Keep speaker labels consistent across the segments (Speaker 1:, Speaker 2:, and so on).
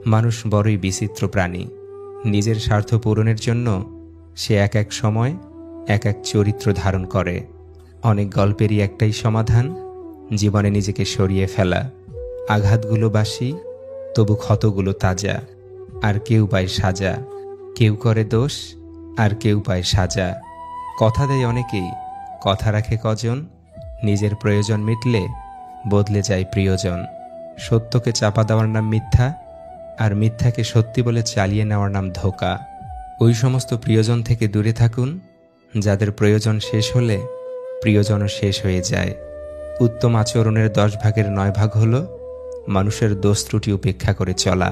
Speaker 1: মানুষ বড়ই বিচিত্র প্রাণী। নিজের স্বার্থ পূরণের জন্য সে এক এক সময় এক এক চরিত্র ধারণ করে। অনেক গল্পেরই একটাই সমাধান, জীবনে নিজেকে সরিয়ে ফেলা। আঘাতগুলো বাসি, তবু ক্ষতগুলো তাজা। আর কেউ পায় সাজা, কেউ করে দোষ, আর কেউ পায় সাজা। কথা দেয় অনেকেই, কথা রাখে কজন। নিজের প্রয়োজন মিটলে বদলে যায় প্রিয়জন। সত্যকে চাপা দেওয়ার নাম মিথ্যা, আর মিথ্যাকে সত্যি বলে চালিয়ে নেওয়ার নাম ধোঁকা। ওই সমস্ত প্রিয়জন থেকে দূরে থাকুন যাদের প্রয়োজন শেষ হলে প্রিয়জনও শেষ হয়ে যায়। উত্তম আচরণের 10 ভাগের 9 ভাগ হল মানুষের দোষ ত্রুটি উপেক্ষা করে চলা।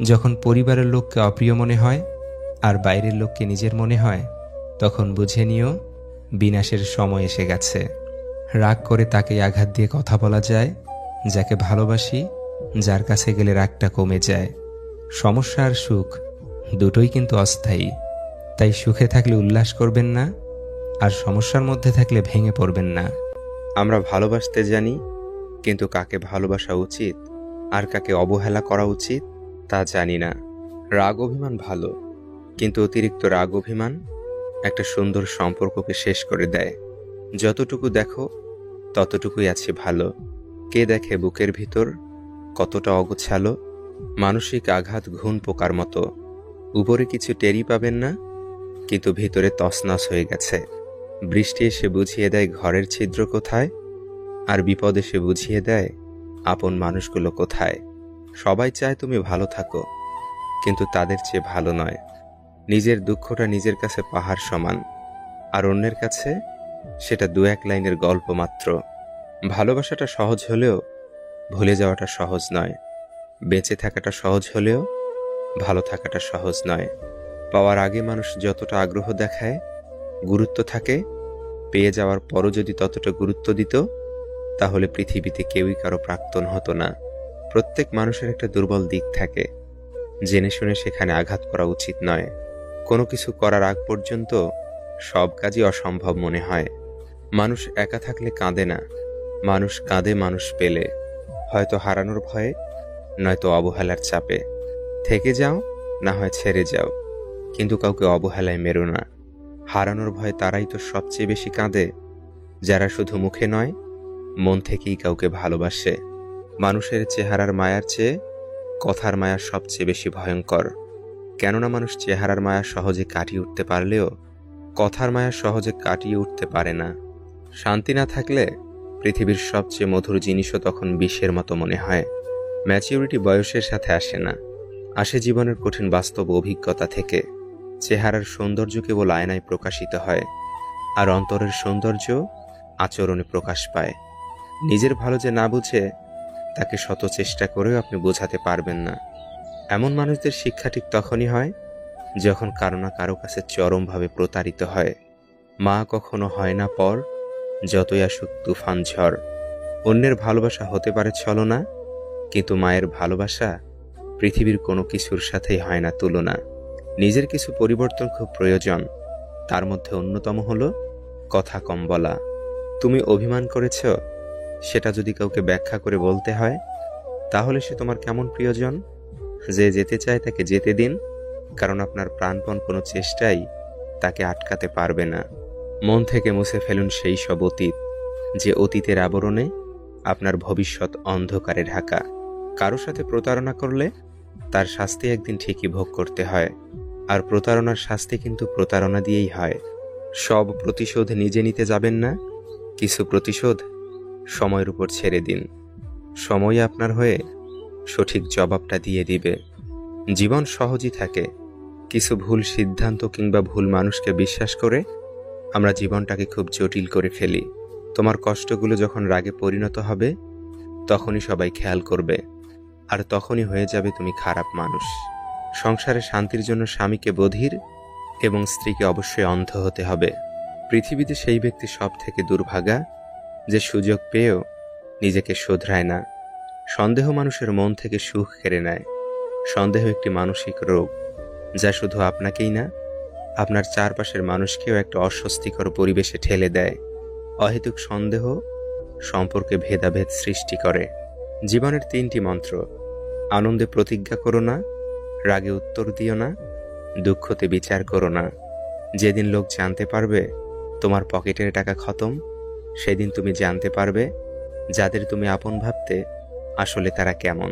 Speaker 1: যখন পরিবারের লোককে অপ্রিয় মনে হয় আর বাইরের লোককে নিজের মনে হয়, তখন বুঝে নিও বিনাশের সময় এসে গেছে। রাগ করে তাকেই আঘাত দিয়ে কথা বলা যায় যাকে ভালোবাসি, যার কাছে গেলে রাগটা কমে যায়। সমস্যা আর সুখ দুটোই কিন্তু অস্থায়ী, তাই সুখে থাকলে উল্লাস করবেন না, আর সমস্যার মধ্যে থাকলে ভেঙে পড়বেন না।
Speaker 2: আমরা ভালোবাসতে জানি, কিন্তু কাকে ভালোবাসা উচিত আর কাকে অবহেলা করা উচিত তা জানি না। রাগ অভিমান ভালো, কিন্তু অতিরিক্ত রাগ অভিমান একটা সুন্দর সম্পর্ককে শেষ করে দেয়। যতটুকু দেখো ততটুকুই আছে ভালো। কে দেখে বুকের ভিতর কতটা অগোছালো। মানসিক আঘাত ঘুণ পোকার মতো, উপরে কিছু টেরই পাবেন না, কিন্তু ভিতরে তছনছ হয়ে গেছে। বৃষ্টি এসে বুঝিয়ে দেয় ঘরের ছিদ্র কোথায়, আর বিপদ এসে বুঝিয়ে দেয় আপন মানুষগুলো কোথায়। সবাই চায় তুমি ভালো থাকো, কিন্তু তাদের চেয়ে ভালো নয়। নিজের দুঃখটা নিজের কাছে পাহাড় সমান, আর অন্যের কাছে সেটা 2-1 লাইনের গল্প মাত্র। ভালোবাসাটা সহজ হলেও ভুলে যাওয়াটা সহজ নয়। বেঁচে থাকাটা সহজ হলেও ভালো থাকাটা সহজ নয়। পাওয়ার আগে মানুষ যতটা আগ্রহ দেখায়, গুরুত্ব থাকে, পেয়ে যাওয়ার পরও যদি ততটা গুরুত্ব দিত, তাহলে পৃথিবীতে কেউই কারো প্রাক্তন হতো না। প্রত্যেক মানুষের একটা দুর্বল দিক থাকে, জেনে শুনে সেখানে আঘাত করা উচিত নয়। কোনো কিছু করার আগ পর্যন্ত সব কাজই অসম্ভব মনে হয়। মানুষ একা থাকলে কাঁদে না, মানুষ কাঁদে মানুষ পেলে, হয়তো হারানোর ভয়ে, নয়তো অবহেলার চাপে। থেকে যাও, না হয় ছেড়ে যাও, কিন্তু কাউকে অবহেলায় মেরো না। হারানোর ভয়ে তারাই তো সবচেয়ে বেশি কাঁদে, যারা শুধু মুখে নয় মন থেকেই কাউকে ভালোবাসে। মানুষের চেহারার মায়ার চেয়ে কথার মায়া সবচেয়ে বেশি ভয়ঙ্কর। কেননা মানুষ চেহারার মায়া সহজে কাটিয়ে উঠতে পারলেও কথার মায়া সহজে কাটিয়ে উঠতে পারে না। শান্তি না থাকলে পৃথিবীর সবচেয়ে মধুর জিনিসও তখন বিষের মতো মনে হয়। ম্যাচিউরিটি বয়সের সাথে আসে না, আসে জীবনের কঠিন বাস্তব অভিজ্ঞতা থেকে। চেহারার সৌন্দর্য কেবল আয়নায় প্রকাশিত হয়, আর অন্তরের সৌন্দর্য আচরণে প্রকাশ পায়। নিজের ভালো যে না বুঝে, তাকে শত চেষ্টা করেও আপনি বোঝাতে পারবেন না। এমন মানুষদের শিক্ষা ঠিক তখনই হয় যখন কারো না কারো কাছে চরমভাবে প্রতারিত হয়। মা কখনো হয় না পর, যতই আসুক তুফান ঝড়। অন্যের ভালোবাসা হতে পারে ছলনা, কিন্তু মায়ের ভালোবাসা পৃথিবীর কোনো কিছুর সাথেই হয় না তুলনা। নিজের কিছু পরিবর্তন খুব প্রয়োজন, তার মধ্যে অন্যতম হলো কথা কম বলা। তুমি অভিমান করেছ, সেটা যদি কাউকে ব্যাখ্যা করে বলতে হয়, তাহলে সে তোমার কেমন প্রিয়জন? যে যেতে চায় তাকে যেতে দিন, কারণ আপনার প্রাণপণ কোনো চেষ্টাই তাকে আটকাতে পারবে না। মন থেকে মুছে ফেলুন সেই সব অতীত, যে অতীতের আবরণে আপনার ভবিষ্যৎ অন্ধকারে ঢাকা। কারো সাথে প্রতারণা করলে তার শাস্তি একদিন ঠিকই ভোগ করতে হয়, আর প্রতারণার শাস্তি কিন্তু প্রতারণা দিয়েই হয়। সব প্রতিশোধ নিজে নিতে যাবেন না, কিছু প্রতিশোধ সময়ের উপর ছেড়ে দিন। সময় আপনার হয়ে সঠিক জবাবটা দিয়ে দিবে। জীবন সহজই থাকে, কিছু ভুল সিদ্ধান্ত কিংবা ভুল মানুষকে বিশ্বাস করে আমরা জীবনটাকে খুব জটিল করে ফেলি। তোমার কষ্টগুলো যখন রাগে পরিণত হবে, তখনই সবাই খেয়াল করবে, আর তখনই হয়ে যাবে তুমি খারাপ মানুষ। সংসারে শান্তির জন্য স্বামীকে বধির এবং স্ত্রীকে অবশ্যই অন্ধ হতে হবে। পৃথিবীতে সেই ব্যক্তি সব থেকে দুর্ভাগা যে সুযোগ পেয়েও নিজেকে শোধরায় না। সন্দেহ মানুষের মন থেকে সুখ কেড়ে নেয়। সন্দেহ একটি মানসিক রোগ, যা শুধু আপনাকেই না, আপনার চারপাশের মানুষকেও একটা অস্বস্তিকর পরিবেশে ঠেলে দেয়। অহেতুক সন্দেহ সম্পর্কে ভেদাভেদ সৃষ্টি করে। জীবনের 3টি মন্ত্র: আনন্দে প্রতিজ্ঞা করো না, রাগে উত্তর দিও না, দুঃখতে বিচার করো না। যেদিন লোক জানতে পারবে তোমার পকেটের টাকা খতম, সেদিন তুমি জানতে পারবে যাদের তুমি আপন ভাবতে আসলে তারা কেমন।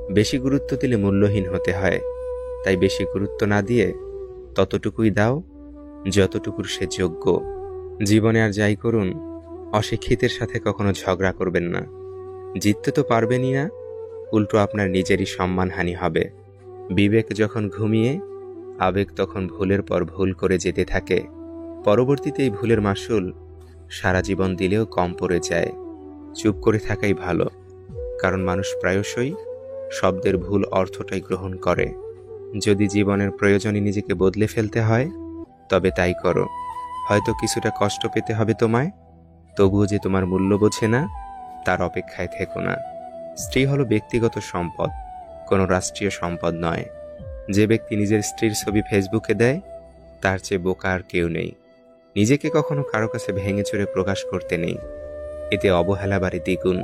Speaker 2: বেশি গুরুত্ব দিলে মূল্যহীন হতে হয়, তাই বেশি গুরুত্ব না দিয়ে ততটুকুই দাও যতটুকুর সে যোগ্য। জীবনে আর যাই করুন, অশিক্ষিতের সাথে কখনো ঝগড়া করবেন না। জিততে তো পারবেনই না, উল্টো আপনার নিজেরই সম্মানহানি হবে। বিবেক যখন ঘুমিয়ে, আবেগ তখন ভুলের পর ভুল করে যেতে থাকে। পরবর্তীতে এই ভুলের মাসুল সারা জীবন দিলেও কম পড়ে যায়। চুপ করে থাকাই ভালো, কারণ মানুষ প্রায়শই শব্দের ভুল অর্থটাই গ্রহণ করে। যদি জীবনের প্রয়োজনে নিজেকে বদলে ফেলতে হয়, তবে তাই করো। হয়তো কিছুটা কষ্ট পেতে হবে তোমায়, তবুও যে তোমার মূল্য বোঝে না তার অপেক্ষায় থেকো না। স্ত্রী হলো ব্যক্তিগত সম্পদ, কোনো রাষ্ট্রীয় সম্পদ নয়। যে ব্যক্তি নিজের স্ত্রীর ছবি ফেসবুকে দেয়, তার চেয়ে বোকা আর কেউ নেই। নিজেকে কখনো কারো কাছে ভেঙে চুরে প্রকাশ করতে নেই, এতে অবহেলা বাড়ে দ্বিগুণ।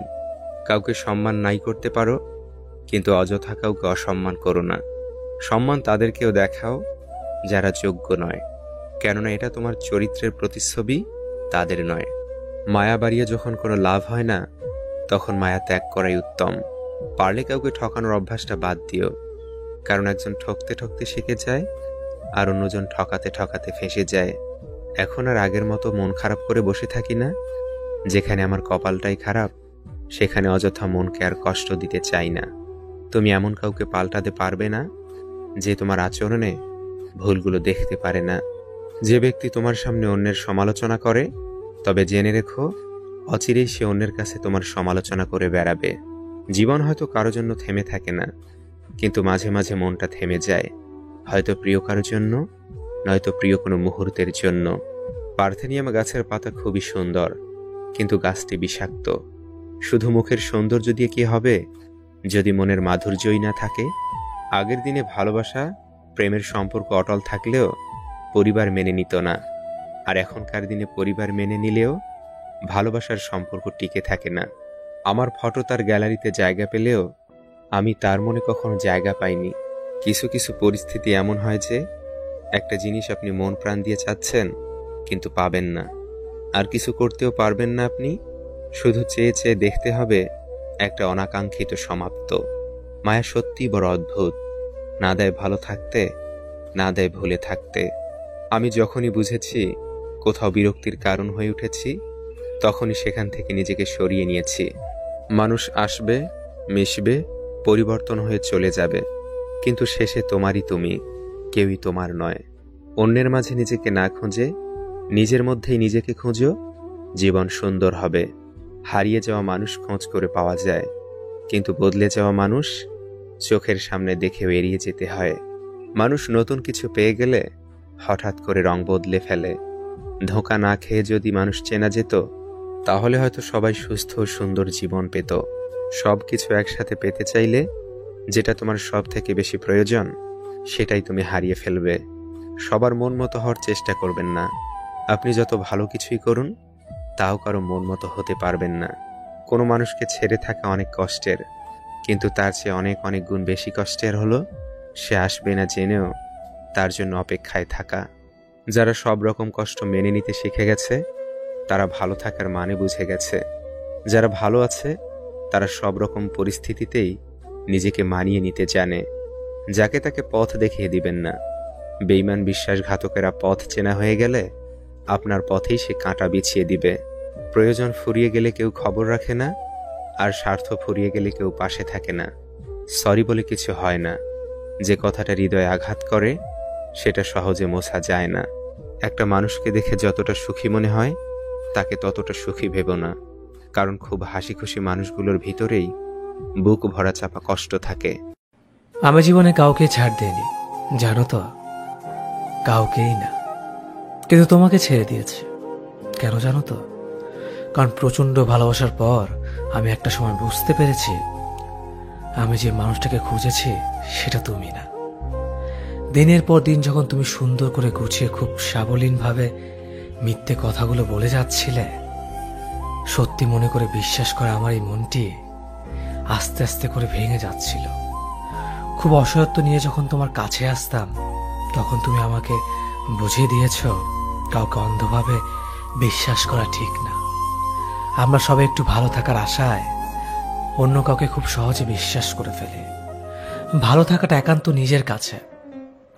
Speaker 2: কাউকে সম্মান নাই করতে পারো, কিন্তু অযথা কাউকে অসম্মান করো না। সম্মান তাদেরকেও দেখাও যারা যোগ্য নয়, কেননা এটা তোমার চরিত্রের প্রতিচ্ছবি, তাদের নয়। মায়া বাড়িয়ে যখন কোনো লাভ হয় না, তখন মায়া ত্যাগ করাই উত্তম। পারলে কাউকে ঠকানোর অভ্যাসটা বাদ দিও, কারণ একজন ঠকতে ঠকতে শিখে যায়, আর অন্যজন ঠকাতে ঠকাতে ফেঁসে যায়। এখন আর আগের মতো মন খারাপ করে বসে থাকি না। যেখানে আমার কপালটাই খারাপ, সেখানে অযথা মনকে আর কষ্ট দিতে চাই না। তুমি এমন কাউকে পাল্টাতে পারবে না যে তোমার আচরণে ভুলগুলো দেখতে পারে না। যে ব্যক্তি তোমার সামনে অন্যের সমালোচনা করে, তবে জেনে রেখো অচিরেই সে অন্যের কাছে তোমার সমালোচনা করে বেড়াবে। জীবন হয়তো কারো জন্য থেমে থাকে না, কিন্তু মাঝে মাঝে মনটা থেমে যায়, হয়তো প্রিয় কারোর জন্য, নয়তো প্রিয় কোনো মুহূর্তের জন্য। পার্থেনিয়াম গাছের পাতা খুবই সুন্দর, কিন্তু গাছটি বিষাক্ত। শুধু মুখের সৌন্দর্য দিয়ে কি হবে যদি মনের মাধুর্যই না থাকে? আগের দিনে ভালোবাসা, প্রেমের সম্পর্ক অটল থাকলেও পরিবার মেনে নিত না, আর এখনকার দিনে পরিবার মেনে নিলেও ভালোবাসার সম্পর্ক টিকে থাকে না। আমার ফটো তার গ্যালারিতে জায়গা পেলেও আমি তার মনে কখনো জায়গা পাইনি। কিছু কিছু পরিস্থিতি এমন হয় যে একটা জিনিস আপনি মন প্রাণ দিয়ে চাচ্ছেন, কিন্তু পাবেন না, আর কিছু করতেও পারবেন না। আপনি শুধু চেয়ে চেয়ে দেখতে হবে একটা অনাকাঙ্ক্ষিত সমাপ্ত। মায়া সত্যি বড় অদ্ভুত, না দেয় ভালো থাকতে, না দেয় ভুলে থাকতে। আমি যখনই বুঝেছি কোথাও বিরক্তির কারণ হয়ে উঠেছি, তখনই সেখান থেকে নিজেকে সরিয়ে নিয়েছি। মানুষ আসবে, মিশবে, পরিবর্তন হয়ে চলে যাবে, কিন্তু শেষে তোমারই তুমি, কেউই তোমার নয়। অন্যের মাঝে নিজেকে না খুঁজে নিজের মধ্যেই নিজেকে খুঁজো, জীবন সুন্দর হবে। হারিয়ে যাওয়া মানুষ খোঁজ করে পাওয়া যায়, কিন্তু বদলে যাওয়া মানুষ চোখের সামনে দেখেও এড়িয়ে যেতে হয়। মানুষ নতুন কিছু পেয়ে গেলে হঠাৎ করে রং বদলে ফেলে। ধোঁকা না খেয়ে যদি মানুষ চেনা যেত, তাহলে হয়তো সবাই সুস্থ ও সুন্দর জীবন পেত। সব কিছু একসাথে পেতে চাইলে যেটা তোমার সব থেকে বেশি প্রয়োজন, সেটাই তুমি হারিয়ে ফেলবে। সবার মন মতো হওয়ার চেষ্টা করবেন না। আপনি যত ভালো কিছুই করুন, তাও কারো মন মতো হতে পারবেন না। কোনো মানুষকে ছেড়ে থাকা অনেক কষ্টের, কিন্তু তার চেয়ে অনেক অনেক গুণ বেশি কষ্টের হলো সে আসবে না জেনেও তার জন্য অপেক্ষায় থাকা। যারা সব রকম কষ্ট মেনে নিতে শিখে গেছে, তারা ভালো থাকার মানে বুঝে গেছে। যারা ভালো আছে, তারা সব রকম পরিস্থিতিতেই নিজেকে মানিয়ে নিতে জানে। যাকে তাকে পথ দেখিয়ে দিবেন না। বেঈমান বিশ্বাসঘাতকেরা পথ চেনা হয়ে গেলে আপনার পথেই সে কাঁটা বিছিয়ে দিবে। প্রয়োজন ফুরিয়ে গেলে কেউ খবর রাখে না, আর স্বার্থ ফুরিয়ে গেলে কেউ পাশে থাকে না। সরি বলে কিছু হয় না। যে কথাটা হৃদয়ে আঘাত করে, সেটা সহজে মোছা যায় না। একটা মানুষকে দেখে যতটা সুখী মনে হয়, তাকে ততটা সুখী ভেবো না, কারণ খুব হাসি খুশি মানুষগুলোর ভিতরেই বুক ভরা চাপা কষ্ট থাকে।
Speaker 3: আমি জীবনে কাউকে ছাড় দেইনি, জানো তো, কাউকেই না। কিন্তু তোমাকে ছেড়ে দিয়েছি। কেন জানো তো? কারণ প্রচন্ড ভালোবাসার পর আমি একটা সময় বুঝতে পেরেছি আমি যে মানুষটাকে খুঁজেছি সেটা তুমি না। দিনের পর দিন যখন তুমি সুন্দর করে গুছিয়ে খুব সাবলীনভাবে মিথ্যে কথাগুলো বলে যাচ্ছিলে, সত্যি মনে করে বিশ্বাস করে আমার এই মনটি আস্তে আস্তে করে ভেঙে যাচ্ছিল। খুব অসহায়ত্ব নিয়ে যখন তোমার কাছে আসতাম, তখন তুমি আমাকে বুঝিয়ে দিয়েছ কাউকে অন্ধভাবে বিশ্বাস করা ঠিক না। আমরা সবাই একটু ভালো থাকার আশায় অন্য কাউকে খুব সহজে বিশ্বাস করে ফেলি। ভালো থাকাটা একান্ত নিজের কাছে,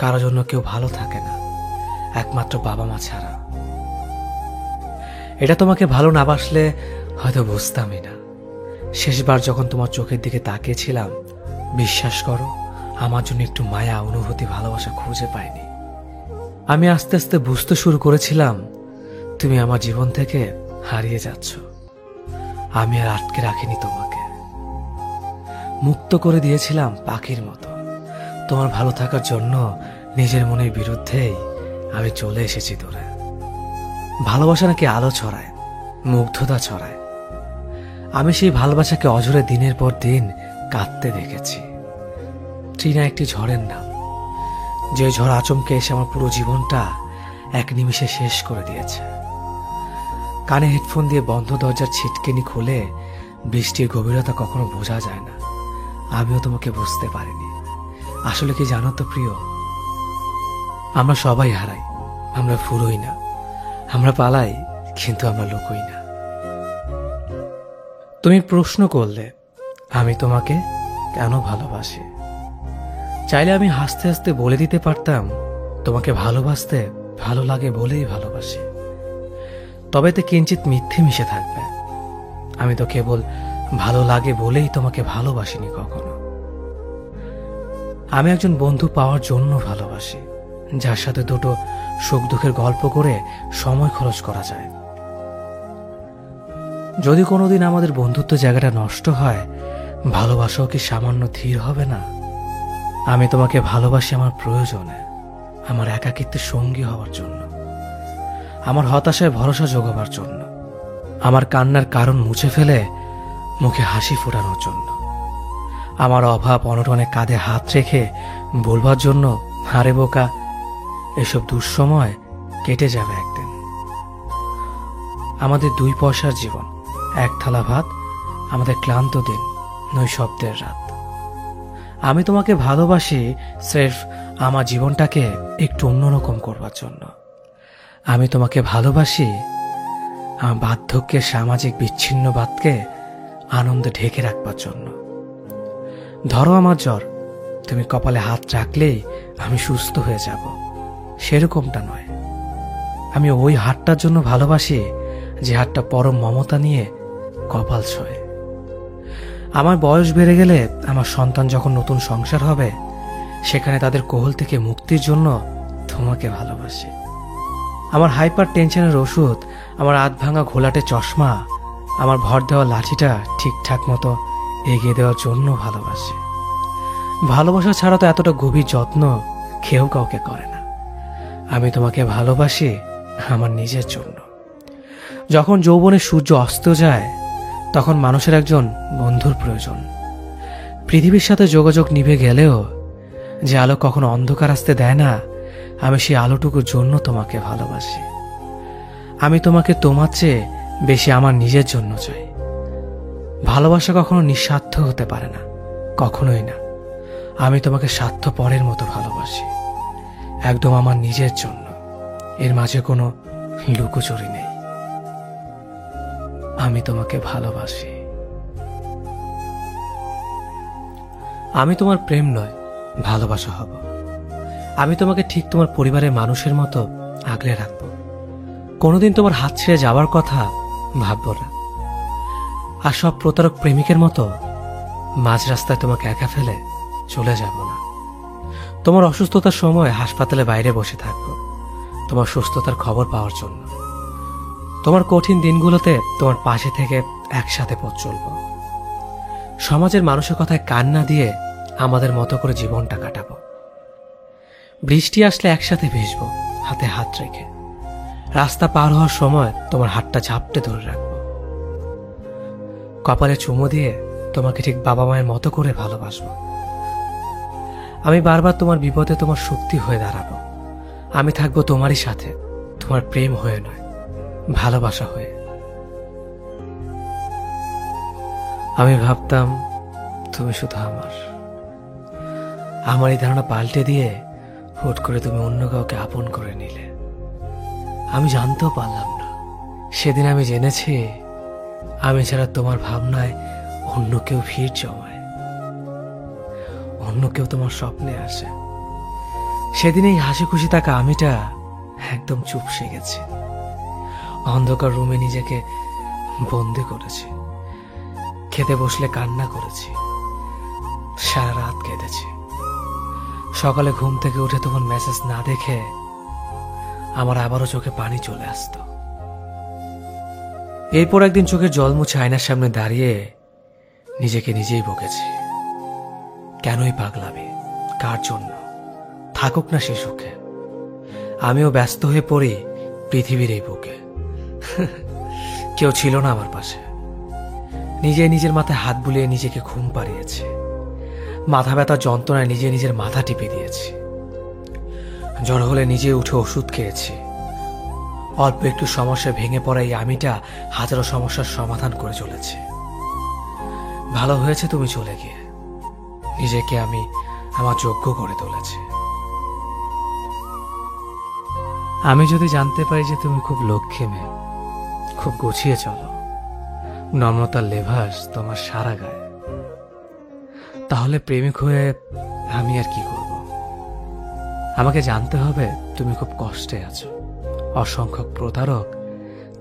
Speaker 3: কারোর জন্য কেউ ভালো থাকে না, একমাত্র বাবা মা ছাড়া। এটা তোমাকে ভালো না বাসলে হয়তো বুঝতামই না। শেষবার যখন তোমার চোখের দিকে তাকিয়েছিলাম, বিশ্বাস করো, আমার জন্য একটু মায়া, অনুভূতি, ভালোবাসা খুঁজে পাইনি। আমি আস্তে আস্তে বুঝতে শুরু করেছিলাম তুমি আমার জীবন থেকে হারিয়ে যাচ্ছ। আমি আর আটকে রাখিনি তোমাকে, মুক্ত করে দিয়েছিলাম পাখির মতো। তোমার ভালো থাকার জন্য নিজের মনের বিরুদ্ধেই আমি চলে এসেছি দূরে। ভালোবাসা নাকি আলো ছড়ায়, মুগ্ধতা ছড়ায়। আমি সেই ভালোবাসাকে অঝরে দিনের পর দিন কাঁদতে দেখেছি। ট্রিনা একটি ঝড়ের নাম, যে ঝড় আচমকে এসে আমার পুরো জীবনটা এক নিমিষে শেষ করে দিয়েছে। কানে হেডফোন দিয়ে বন্ধ দরজার ছিটকেনি খুলে বৃষ্টির গভীরতা কখনো বোঝা যায় না। আমিও তোমাকে বুঝতে পারিনি। আসলে কি জানো তো প্রিয়, আমরা সবাই হারাই, আমরা ফুরোই না। আমরা পালাই, কিন্তু আমরা লুকোই না। তুমি প্রশ্ন করলে আমি তোমাকে কেন ভালোবাসি। চাইলে আমি হাসতে হাসতে বলে দিতে পারতাম তোমাকে ভালোবাসতে ভালো লাগে বলেই ভালোবাসি। তবে তো কিঞ্চিত মিথ্যে মিশে থাকবে। আমি তো কেবল ভালো লাগে বলেই তোমাকে ভালোবাসিনি কখনো। আমি একজন বন্ধু পাওয়ার জন্য ভালোবাসি, যার সাথে দুটো সুখ দুঃখের গল্প করে সময় খরচ করা যায়। যদি কোনোদিন আমাদের বন্ধুত্ব জায়গাটা নষ্ট হয়, ভালোবাসাও কি সামান্য ধীর হবে না? আমি তোমাকে ভালোবাসি আমার প্রয়োজনে, আমার একাকিত্বের সঙ্গী হওয়ার জন্য, আমার হতাশায় ভরসা যোগাবার জন্য, আমার কান্নার কারণ মুছে ফেলে মুখে হাসি ফোটানোর জন্য, আমার অভাব অনটনে কাঁধে হাত রেখে বলবার জন্য, হারে বোকা, এসব দুঃসময় কেটে যাবে একদিন। আমাদের 2 পয়সার জীবন, এক থালা ভাত, আমাদের ক্লান্ত দিন, নৈশব্দের রাত। আমি তোমাকে ভালোবাসি স্রেফ আমার জীবনটাকে একটু অন্যরকম করবার জন্য। আমি তোমাকে ভালোবাসি আমার বার্ধক্যের সামাজিক বিচ্ছিন্নবাদকে আনন্দে ঢেকে রাখবার জন্য। ধরো আমার জ্বর, তুমি কপালে হাত রাখলেই আমি সুস্থ হয়ে যাব, সেরকমটা নয়। আমি ওই হাতটার জন্য ভালোবাসি যে হাতটা পরম মমতা নিয়ে কপাল ছোঁয়ে। আমার বয়স বেড়ে গেলে, আমার সন্তান যখন নতুন সংসার হবে, সেখানে তাদের কোহল থেকে মুক্তির জন্য তোমাকে ভালোবাসি। আমার হাইপার টেনশনের ওষুধ, আমার আধ ভাঙা ঘোলাটে চশমা, আমার ভর দেওয়া লাঠিটা ঠিকঠাক মতো এগিয়ে দেওয়ার জন্য ভালোবাসি। ভালোবাসা ছাড়া তো এতটা গভীর যত্ন কেউ কাউকে করে না। আমি তোমাকে ভালোবাসি আমার নিজের জন্য। যখন যৌবনের সূর্য অস্ত যায়, তখন মানুষের একজন বন্ধুর প্রয়োজন। পৃথিবীর সাথে যোগাযোগ নিভে গেলেও যে আলো কখনো অন্ধকার আসতে দেয় না, আমি সেই আলোটুকুর জন্য তোমাকে ভালোবাসি। আমি তোমাকে তোমার চেয়ে বেশি আমার নিজের জন্য চাই। ভালোবাসা কখনো নিঃস্বার্থ হতে পারে না, কখনোই না। আমি তোমাকে স্বার্থপরের মতো ভালোবাসি, একদম আমার নিজের জন্য। এর মাঝে কোনো লুকোচুরি নেই। আমি তোমাকে ভালোবাসি। আমি তোমার প্রেম নয়, ভালোবাসা হব। আমি তোমাকে ঠিক তোমার পরিবারের মানুষের মতো আগলে রাখব। কোনোদিন তোমার হাত ছেড়ে যাওয়ার কথা ভাবব না। আর সব প্রতারক প্রেমিকের মতো মাঝ রাস্তায় তোমাকে একা ফেলে চলে যাব না। তোমার অসুস্থতার সময় হাসপাতালে বাইরে বসে থাকব, তোমার সুস্থতার খবর পাওয়ার জন্য। তোমার কঠিন দিনগুলোতে তোমার পাশে থেকে একসাথে পথ চলব। সমাজের মানুষের কথায় কান না দিয়ে আমাদের মতো করে জীবনটা কাটাবো। বৃষ্টি আসলে একসাথে ভিজবো, হাতে হাত রেখে। রাস্তা পার হওয়ার সময় তোমার হাতটা ঝাপটে ধরে রাখবো। কপালে চুমু দিয়ে তোমাকে ঠিক বাবা মায়ের মতো করে ভালোবাসবো। আমি বারবার তোমার বিপদে তোমার শক্তি হয়ে দাঁড়াবো। আমি থাকবো তোমারই সাথে, তোমার প্রেম হয়ে নয়, ভালোবাসা হয়ে। আমি ভাবতাম তুমি শুধু আমার, আমার এই ধারণা পাল্টে দিয়ে হুট করে তুমি অন্য কাউকে আপন করে নিলে। আমি জানতেও পারলাম না। সেদিন আমি জেনেছি আমি ছাড়া তোমার ভাবনায় অন্য কেউ ভিড় জমায়, অন্য কেউ তোমার স্বপ্নে আসে। সেদিন এই হাসি খুশি থাকা আমিটা একদম চুপসে গেছে। অন্ধকার রুমে নিজেকে বন্দি করেছি। খেতে বসলে কান্না করেছি, সারা রাত কেঁদেছি। সকালে ঘুম থেকে উঠে তোমার মেসেজ না দেখে আমার আবারও চোখে পানি চলে আসতো। এরপর একদিন চোখের জল মুছে আয়নার সামনে দাঁড়িয়ে নিজেকে নিজেই বকেছি, কেনই পাগলামি, কার জন্য? থাকুক না সে সুখে। আমিও ব্যস্ত হয়ে পড়ি পৃথিবীর এই বুকে। কেউ ছিল না আমার পাশে। নিজের মাথায় হাত বুলিয়ে নিজেকে ঘুম পাড়িয়েছি। মাথা ব্যথা যন্ত্রণায় নিজের মাথা টিপে দিয়েছি। জ্বর হলে নিজে উঠে ওষুধ খেয়েছি। অল্প একটু সমস্যা ভেঙে পড়া এই আমিটা হাজারো সমস্যার সমাধান করে চলেছে। ভালো হয়েছে তুমি চলে গিয়ে। নিজেকে আমি আমার যোগ্য করে তুলেছি। আমি যদি জানতে পারি যে তুমি খুব লক্ষ্মী মেয়ে, খুব গুছিয়ে চলো, নম্রতার লেভাস তোমার সারা গায়ে, তাহলে প্রেমিক হয়ে আমি আর কি করব? আমাকে জানতে হবে তুমি খুব কষ্টে আছো। অসংখ্য প্রতারক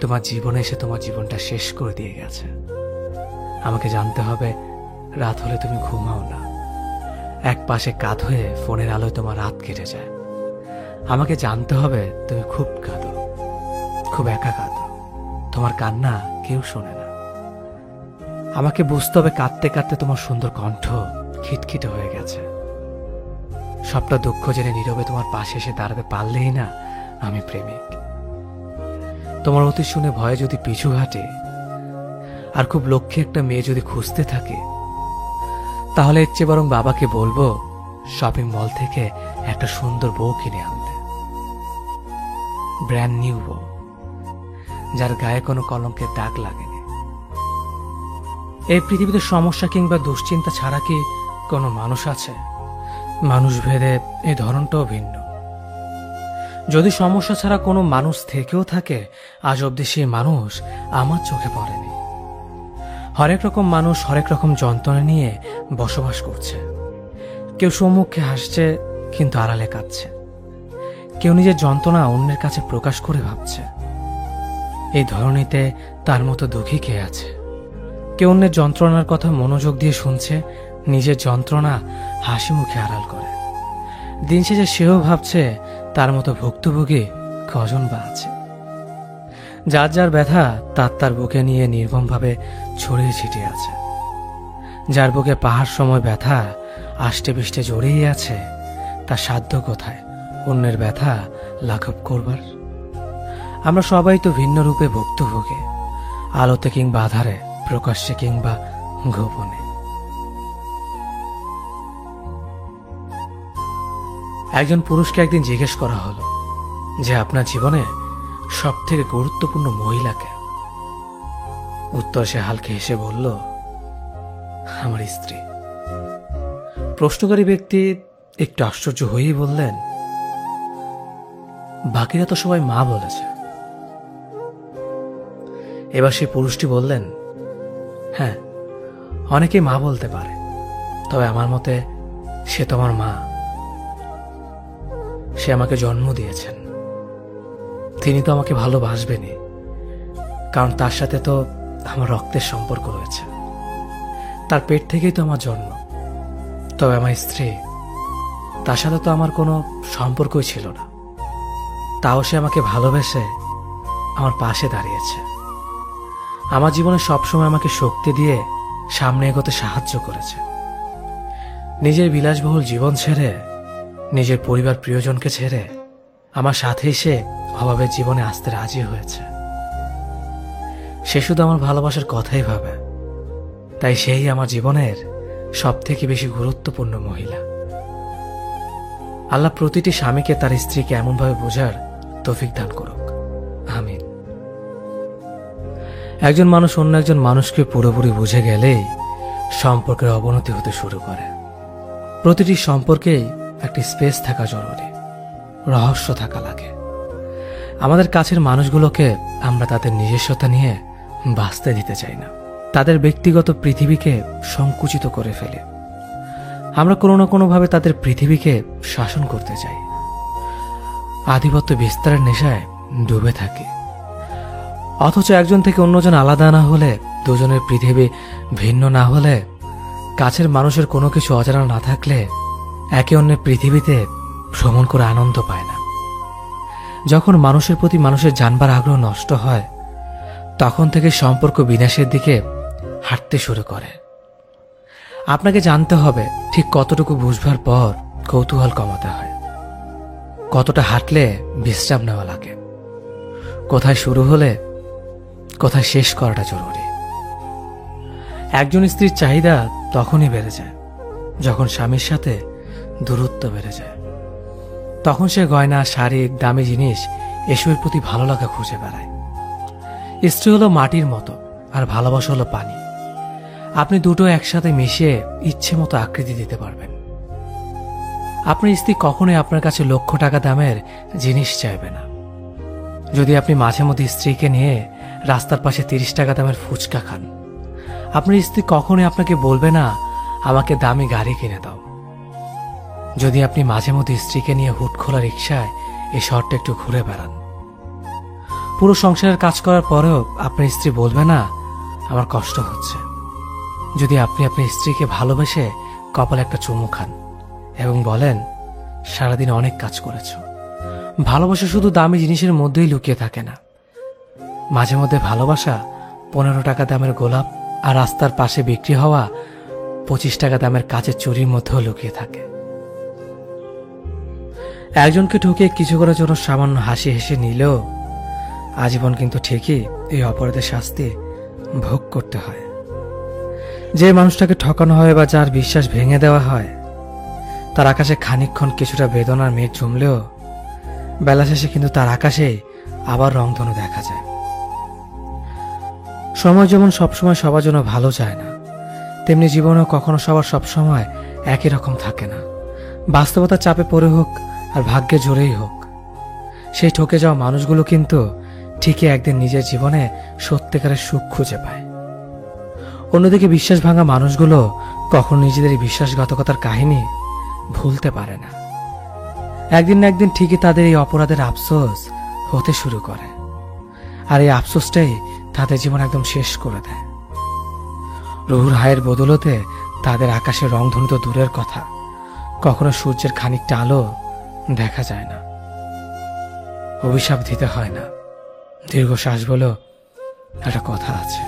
Speaker 3: তোমার জীবনে এসে তোমার জীবনটা শেষ করে দিয়ে গেছে। আমাকে জানতে হবে রাত হলে তুমি ঘুমাও না, এক পাশে কাঁধ হয়ে ফোনের আলোয় তোমার রাত কেটে যায়। আমাকে জানতে হবে তুমি খুব কাঁদো, খুব একা কাঁদো, তোমার কান্না কেউ শোনে না। আমাকে বুঝতে হবে কাঁদতে কাঁদতে তোমার সুন্দর কণ্ঠ খিটখিটে হয়ে গেছে। সবটা দুঃখ জেনে নীরবে তোমার পাশে এসে দাঁড়াতে পারলেই না আমি প্রেমিক। তোমার অতি শুনে ভয়ে যদি পিছু হাঁটে আর খুব লক্ষ্যে একটা মেয়ে যদি খুঁজতে থাকে, তাহলে এর চেয়ে বরং বাবাকে বলবো শপিং মল থেকে একটা সুন্দর বউ কিনে আনতে, ব্র্যান্ড নিউ বউ, যার গায়ে কোনো কলঙ্কের দাগ লাগেনি। এই পৃথিবীতে সমস্যা কিংবা দুশ্চিন্তা ছাড়া কি কোনো মানুষ আছে? মানুষ ভেদে এই ধরনটাও ভিন্ন। যদি সমস্যা ছাড়া কোনো মানুষ থেকেও থাকে, আজ অব্দি সেই মানুষ আমার চোখে পড়েনি। হরেক রকম মানুষ হরেক রকম যন্ত্রণা নিয়ে বসবাস করছে। কেউ সম্মুখে হাসছে কিন্তু আড়ালে কাঁদছে। কেউ নিজের যন্ত্রণা অন্যের কাছে প্রকাশ করে ভাবছে। এই ধরনীতে তার মতো দুঃখী কে আছে? কেউ অন্যের যন্ত্রণার কথা মনোযোগ দিয়ে শুনছে, নিজের যন্ত্রণা হাসি মুখে আড়াল করে। দিন শেষে সেও ভাবছে তার মতো ভুক্তভোগী কজন বা আছে। যার যার ব্যথা তার বুকে নিয়ে নির্মমভাবে ছড়িয়ে ছিটিয়ে আছে। যার বুকে পাহাড় সময় ব্যথা আষ্টে পৃষ্ঠে জড়িয়ে আছে, তার সাধ্য কোথায় অন্যের ব্যথা লাঘব করবার? আমরা সবাই তো ভিন্ন রূপে ভুক্তভোগী, আলোতে কিংবা আধারে, প্রকাশ্যে কিংবা গোপনে। একজন পুরুষকে একদিন জিজ্ঞেস করা হলো যে আপনার জীবনে সব থেকে গুরুত্বপূর্ণ মহিলাকে। উত্তর সে হালকা হেসে বলল, আমার স্ত্রী। প্রশ্নকারী ব্যক্তি একটু আশ্চর্য হয়েই বললেন, বাকিরা তো সবাই মা বলেছে। এবার সে পুরুষটি বললেন, হ্যাঁ, অনেকে মা বলতে পারে, তবে আমার মতে সে তোমার মা। সে আমাকে জন্ম দিয়েছেন, তিনি তো আমাকে ভালোবাসবেনই, কারণ তার সাথে তো আমার রক্তের সম্পর্ক রয়েছে। তার পেট থেকেই তো আমার জন্ম। তবে আমার স্ত্রী, তার সাথে তো আমার কোনো সম্পর্কই ছিল না, তাও সে আমাকে ভালোবেসে আমার পাশে দাঁড়িয়েছে। আমার জীবনে সবসময় আমাকে শক্তি দিয়ে সামনে এগোতে সাহায্য করেছে। নিজের বিলাসবহুল জীবন ছেড়ে, নিজের পরিবার প্রিয়জনকে ছেড়ে আমার সাথেই সে অভাবের জীবনে আসতে রাজি হয়েছে। সে শুধু আমার ভালোবাসার কথাই ভাবে, তাই সেই আমার জীবনের সব থেকে বেশি গুরুত্বপূর্ণ মহিলা। আল্লাহ প্রতিটি স্বামীকে তার স্ত্রীকে এমনভাবে বোঝার তৌফিক দান করুক, আমিন। একজন মানুষ অন্য একজন মানুষকে পুরোপুরি বুঝে গেলেই সম্পর্কের অবনতি হতে শুরু করে। প্রতিটি সম্পর্কেই একটি স্পেস থাকা জরুরি, রহস্য থাকা লাগে। আমাদের কাছের মানুষগুলোকে আমরা তাদের নিজস্বতা নিয়ে বাঁচতে দিতে চাই না, তাদের ব্যক্তিগত পৃথিবীকে সংকুচিত করে ফেলে। আমরা কোনো না কোনোভাবে তাদের পৃথিবীকে শাসন করতে চাই, আধিপত্য বিস্তারের নেশায় ডুবে থাকি। অথচ একজন থেকে অন্যজন আলাদা না হলে, দুজনের পৃথিবী ভিন্ন না হলে, কাছের মানুষের কোনো কিছু অজানা না থাকলে একে অন্যের পৃথিবীতে ভ্রমণ করে আনন্দ পায় না। যখন মানুষের প্রতি মানুষের জানবার আগ্রহ নষ্ট হয়, তখন থেকে সম্পর্ক বিনাশের দিকে হাঁটতে শুরু করে। আপনাকে জানতে হবে ঠিক কতটুকু বুঝবার পর কৌতূহল কমাতে হয়, কতটা হাঁটলে বিশ্রাম নেওয়া লাগে, কোথায় শুরু হলে কোথায় শেষ করাটা জরুরি। একজন স্ত্রীর চাহিদা তখনই বেড়ে যায় যখন স্বামীর সাথে দূরত্ব বেড়ে যায়। তখন সে গয়না, শাড়ি, দামি জিনিস এসবের প্রতি ভালো লাগা খুঁজে বেড়ায়। স্ত্রী হলো মাটির মতো, আর ভালোবাসা হলো পানি। আপনি দুটো একসাথে মিশিয়ে ইচ্ছে মতো আকৃতি দিতে পারবেন। আপনার স্ত্রী কখনোই আপনার কাছে লক্ষ টাকা দামের জিনিস চাইবে না। যদি আপনি মাঝে মধ্যে স্ত্রীকে নিয়ে রাস্তার পাশে 30 টাকা দামের ফুচকা খান, আপনার স্ত্রী কখনোই আপনাকে বলবে না আমাকে দামি গাড়ি কিনে দাও। যদি আপনি মাঝে মধ্যে স্ত্রীকে নিয়ে হুট খোলা রিক্সায় এই শহরটা একটু ঘুরে বেড়ান, পুরো সংসারের কাজ করার পরেও আপনার স্ত্রী বলবে না আমার কষ্ট হচ্ছে। যদি আপনি আপনার স্ত্রীকে ভালোবেসে কপালে একটা চুমু খান এবং বলেন সারাদিন অনেক কাজ করেছ। ভালোবাসা শুধু দামি জিনিসের মধ্যেই লুকিয়ে থাকে না, মাঝে মধ্যে ভালোবাসা 15 টাকা দামের গোলাপ আর রাস্তার পাশে বিক্রি হওয়া 25 টাকা দামের কাচের চুরির মধ্যেও লুকিয়ে থাকে। একজনকে ঠকিয়ে কিছু করার জন্য সামান্য হাসি হেসে নিলেও আজীবন কিন্তু ঠিকই এই অপরাধের শাস্তি ভোগ করতে হয়। যে মানুষটাকে ঠকানো হয় বা যার বিশ্বাস ভেঙে দেওয়া হয়, তার আকাশে খানিকক্ষণ কিছুটা বেদনার মেঘ জমলেও বেলা শেষে কিন্তু তার আকাশে আবার রংধনু দেখা যায়। সময় যেমন সবসময় সবার জন্য ভালো যায় না, তেমনি জীবনেও কখনো সবার সবসময় একই রকম থাকে না। বাস্তবতার চাপে পড়ে হোক আর ভাগ্যে জোরেই হোক, সেই ঠকে যাওয়া মানুষগুলো কিন্তু ঠিকই একদিন নিজের জীবনে সত্যিকারের সুখ খুঁজে পায়। অন্যদিকে বিশ্বাস ভাঙা মানুষগুলো কখনো নিজেদের বিশ্বাসঘাতকতার কাহিনী ভুলতে পারে না। একদিন না একদিন ঠিকই তাদের এই অপরাধের আফসোস হতে শুরু করে, আর এই আফসোসটাই তাদের জীবন একদম শেষ করে দেয়। রুহুর হায়ের বদলতে তাদের আকাশের রংধনু তো দূরের কথা, কখনো সূর্যের খানিকটা আলো দেখা যায় না। অভিশাপ দিতে হয় না, দীর্ঘশ্বাস বলেও একটা কথা আছে।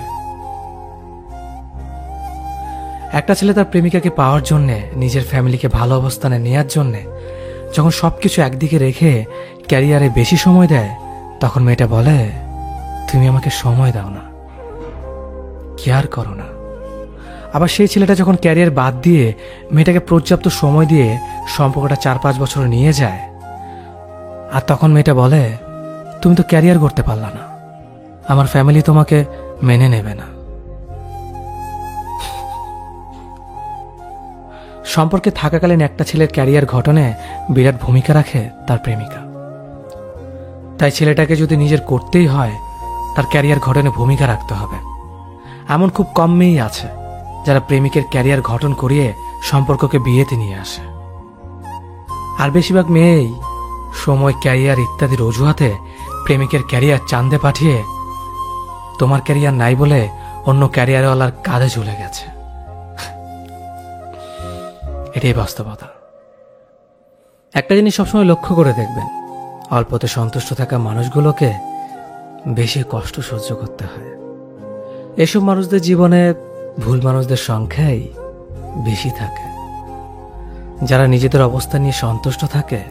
Speaker 3: একটা ছেলে তার প্রেমিকাকে পাওয়ার জন্যে, নিজের ফ্যামিলিকে ভালো অবস্থানে নেয়ার জন্যে যখন সবকিছু একদিকে রেখে ক্যারিয়ারে বেশি সময় দেয়, তখন মেয়েটা বলে তুমি আমাকে সময় দাও না, কেয়ার করো না। আবার সেই ছেলেটা যখন ক্যারিয়ার বাদ দিয়ে মেয়েটাকে পর্যাপ্ত সময় দিয়ে সম্পর্কটা 4-5 বছর নিয়ে যায়, আর তখন মেয়েটা বলে তুমি তো ক্যারিয়ার করতে পারলা না, আমার ফ্যামিলি তোমাকে মেনে নেবে না। সম্পর্কে থাকাকালীন একটা ছেলের ক্যারিয়ার গঠনে বিরাট ভূমিকা রাখে তার প্রেমিকা। তাই ছেলেটাকে যদি নিজের করতেই হয়, তার ক্যারিয়ার গঠনে ভূমিকা রাখতে হবে। এমন খুব কম মেয়েই আছে যারা প্রেমিকের ক্যারিয়ার গঠন করিয়ে সম্পর্ককে বিয়েতে নিয়ে আসে। আর বেশিরভাগ মেয়েই সময়, ক্যারিয়ার ইত্যাদির অজুহাতে প্রেমিকের ক্যারিয়ার চাঁদে পাঠিয়ে তোমার ক্যারিয়ার নাই বলে অন্য ক্যারিয়ারওয়ালার কাঁধে ঝুলে গেছে। এটাই বাস্তবতা। একটা জিনিস সবসময় লক্ষ্য করে দেখবেন, অল্পতে সন্তুষ্ট থাকা মানুষগুলোকে বেশি কষ্ট সহ্য করতে হয়। এসব মানুষদের জীবনে ভুল মানুষদের সংখ্যাই বেশি থাকে। যারা নিজেদের অবস্থা নিয়ে সন্তুষ্ট থাকে,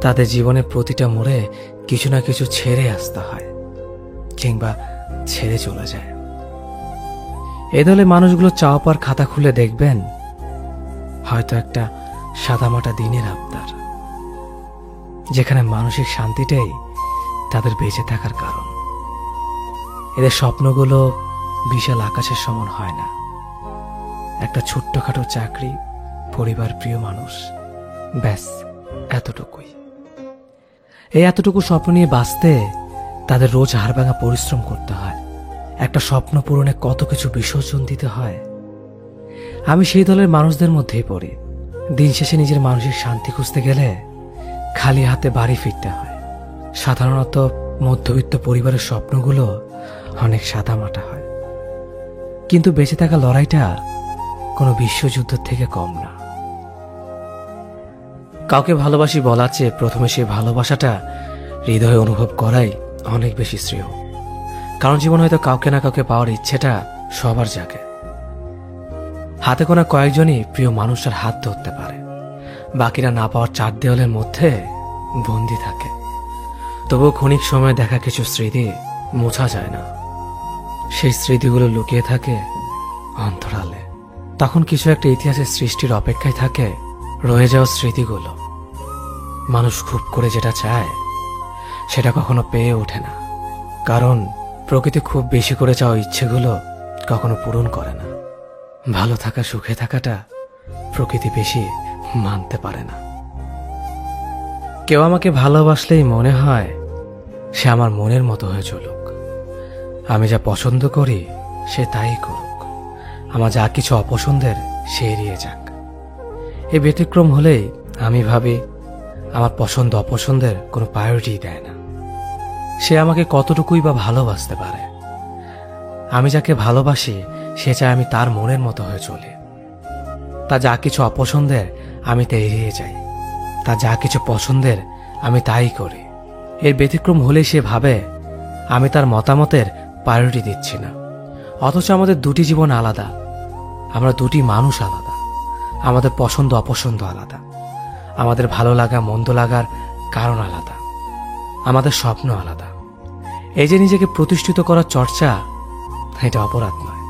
Speaker 3: তাদের জীবনে প্রতিটা মোড়ে কিছু না কিছু ছেড়ে আসতে হয় কিংবা ছেড়ে চলে যায়। এ দলে মানুষগুলো চাওয়া পাওয়ার খাতা খুলে দেখবেন হয়তো একটা সাদামাটা দিনের আবদার, যেখানে মানসিক শান্তিটাই তাদের বেঁচে থাকার কারণ। এদের স্বপ্নগুলো বিশাল আকাশের সমান হয় না। একটা ছোট্টখাটো চাকরি, পরিবার, প্রিয় মানুষ, ব্যাস এতটুকুই। এই এতটুকু স্বপ্ন নিয়ে বাঁচতে তাদের রোজ হাড়ভাঙা পরিশ্রম করতে হয়। একটা স্বপ্ন পূরণে কত কিছু বিসর্জন দিতে হয়। আমি সেই দলের মানুষদের মধ্যেই পড়ি। দিন শেষে নিজের মানসিক শান্তি খুঁজতে গেলে খালি হাতে বাড়ি ফিরতে হয়। সাধারণত মধ্যবিত্ত পরিবারের স্বপ্নগুলো অনেক সাদামাটা হয়, কিন্তু বেঁচে থাকা লড়াইটা কোনো বিশ্বযুদ্ধ থেকে কম না। কাউকে ভালোবাসি বলার চেয়ে প্রথমে সেই ভালোবাসাটা হৃদয়ে অনুভব করাই অনেক বেশি শ্রেয়। কারণ জীবন হয়তো কাউকে না কাউকে পাওয়ার ইচ্ছেটা সবার জাগে। হাতে গোনা কয়েকজনই প্রিয় মানুষটার হাত ধরতে পারে, বাকিরা না পাওয়ার চার দেওয়ালের মধ্যে বন্দী থাকে। তবুও ক্ষণিক সময় দেখা কিছু স্মৃতি মোছা যায় না। সেই স্মৃতিগুলো লুকিয়ে থাকে অন্তরালে। তখন কিছু একটা ইতিহাসের সৃষ্টির অপেক্ষায় থাকে রয়ে যাওয়া স্মৃতিগুলো। মানুষ খুব করে যেটা চায় সেটা কখনো পেয়ে ওঠে না, কারণ প্রকৃতি খুব বেশি করে চাওয়া ইচ্ছেগুলো কখনো পূরণ করে না। ভালো থাকা, সুখে থাকাটা প্রকৃতি বেশি মানতে পারে না। কেউ আমাকে ভালোবাসলেই মনে হয় সে আমার মনের মতো হয়ে চলুক। আমি যা পছন্দ করি সে তাই করুক, আমার যা কিছু অপছন্দের সে এড়িয়ে যাক। এই ব্যতিক্রম হলেই আমি ভাবি আমার পছন্দ অপছন্দের কোনো প্রায়োরিটি দেয় না। সে আমাকে কতটুকুই বা ভালোবাসতে পারে। আমি যাকে ভালোবাসি সে চায় আমি তার মনের মতো হয়ে চলি। তা যা কিছু অপছন্দের আমি তা এড়িয়ে যাই, তা যা কিছু পছন্দের আমি তাই করি। এর ব্যতিক্রম হলেই সে ভাবে আমি তার মতামতের প্রায়োরিটি দিচ্ছি না। অথচ আমাদের দুটি জীবন আলাদা, আমরা দুটি মানুষ আলাদা, আমাদের পছন্দ অপছন্দ আলাদা, আমাদের ভালো লাগা মন্দ লাগার কারণ আলাদা, আমাদের স্বপ্ন আলাদা। এই যে নিজেকে প্রতিষ্ঠিত করার চর্চা, এটা অপরাধ নয়।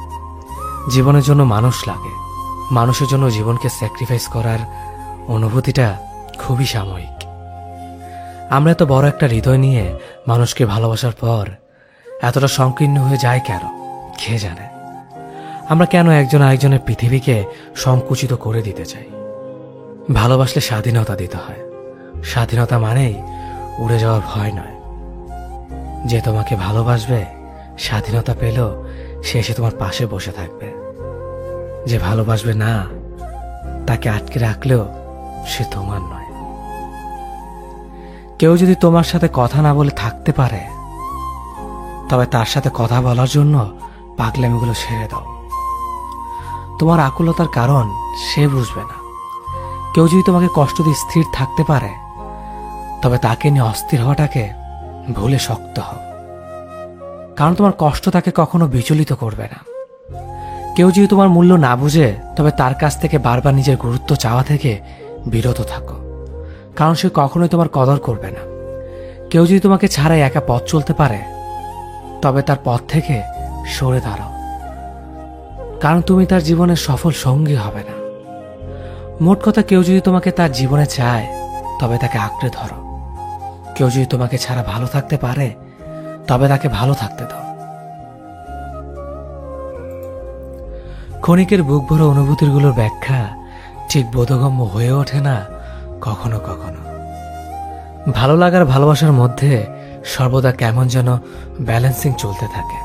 Speaker 3: জীবনের জন্য মানুষ লাগে, মানুষের জন্য জীবনকে স্যাক্রিফাইস করার অনুভূতিটা খুবই সাময়িক। আমরা এত বড় একটা হৃদয় নিয়ে মানুষকে ভালোবাসার পর এতটা সংকীর্ণ হয়ে যায় কেন, কে জানে। আমরা কেন একজন আরেকজনের পৃথিবীকে সংকুচিত করে দিতে চাই? ভালোবাসলে স্বাধীনতা দিতে হয়। স্বাধীনতা মানেই উড়ে যাওয়ার ভয় নয়। যে তোমাকে ভালোবাসবে, স্বাধীনতা পেলেও সে এসে তোমার পাশে বসে থাকবে। যে ভালোবাসবে না, তাকে আটকে রাখলেও সে তোমার নয়। কেউ যদি তোমার সাথে কথা না বলে থাকতে পারে, তবে তার সাথে কথা বলার জন্য পাগলামিগুলো ছেড়ে দাও। তোমার আকুলতার কারণ সে বুঝবে না। কেউ যদি তোমাকে কষ্ট দিয়ে স্থির থাকতে পারে, তবে তাকে নিয়ে অস্থির হওয়াটাকে ভুলে শক্ত হও। কারণ তোমার কষ্ট তাকে কখনো বিচলিত করবে না। কেউ যদি তোমার মূল্য না বুঝে, তবে তার কাছ থেকে বারবার নিজের গুরুত্ব চাওয়া থেকে বিরত থাকো, কারণ সে কখনোই তোমার কদর করবে না। কেউ যদি তোমাকে ছাড়াই একা পথ চলতে পারে, তবে তার পথ থেকে সরে দাঁড়াও, কারণ তুমি তার জীবনের সফল সঙ্গী হবে না। মোট কথা, কেউ যদি তোমাকে তার জীবনে চায়, তবে তাকে আঁকড়ে ধরো। কেউ যদি তোমাকে ছাড়া ভালো থাকতে পারে, তবে তাকে ভালো থাকতে দাও। ক্ষণিকের বুক ভরা অনুভূতিগুলোর ব্যাখ্যা ঠিক বোধগম্য হয়ে ওঠে না কখনো কখনো। ভালো লাগার ভালোবাসার মধ্যে সর্বদা কেমন যেন ব্যালেন্সিং চলতে থাকে।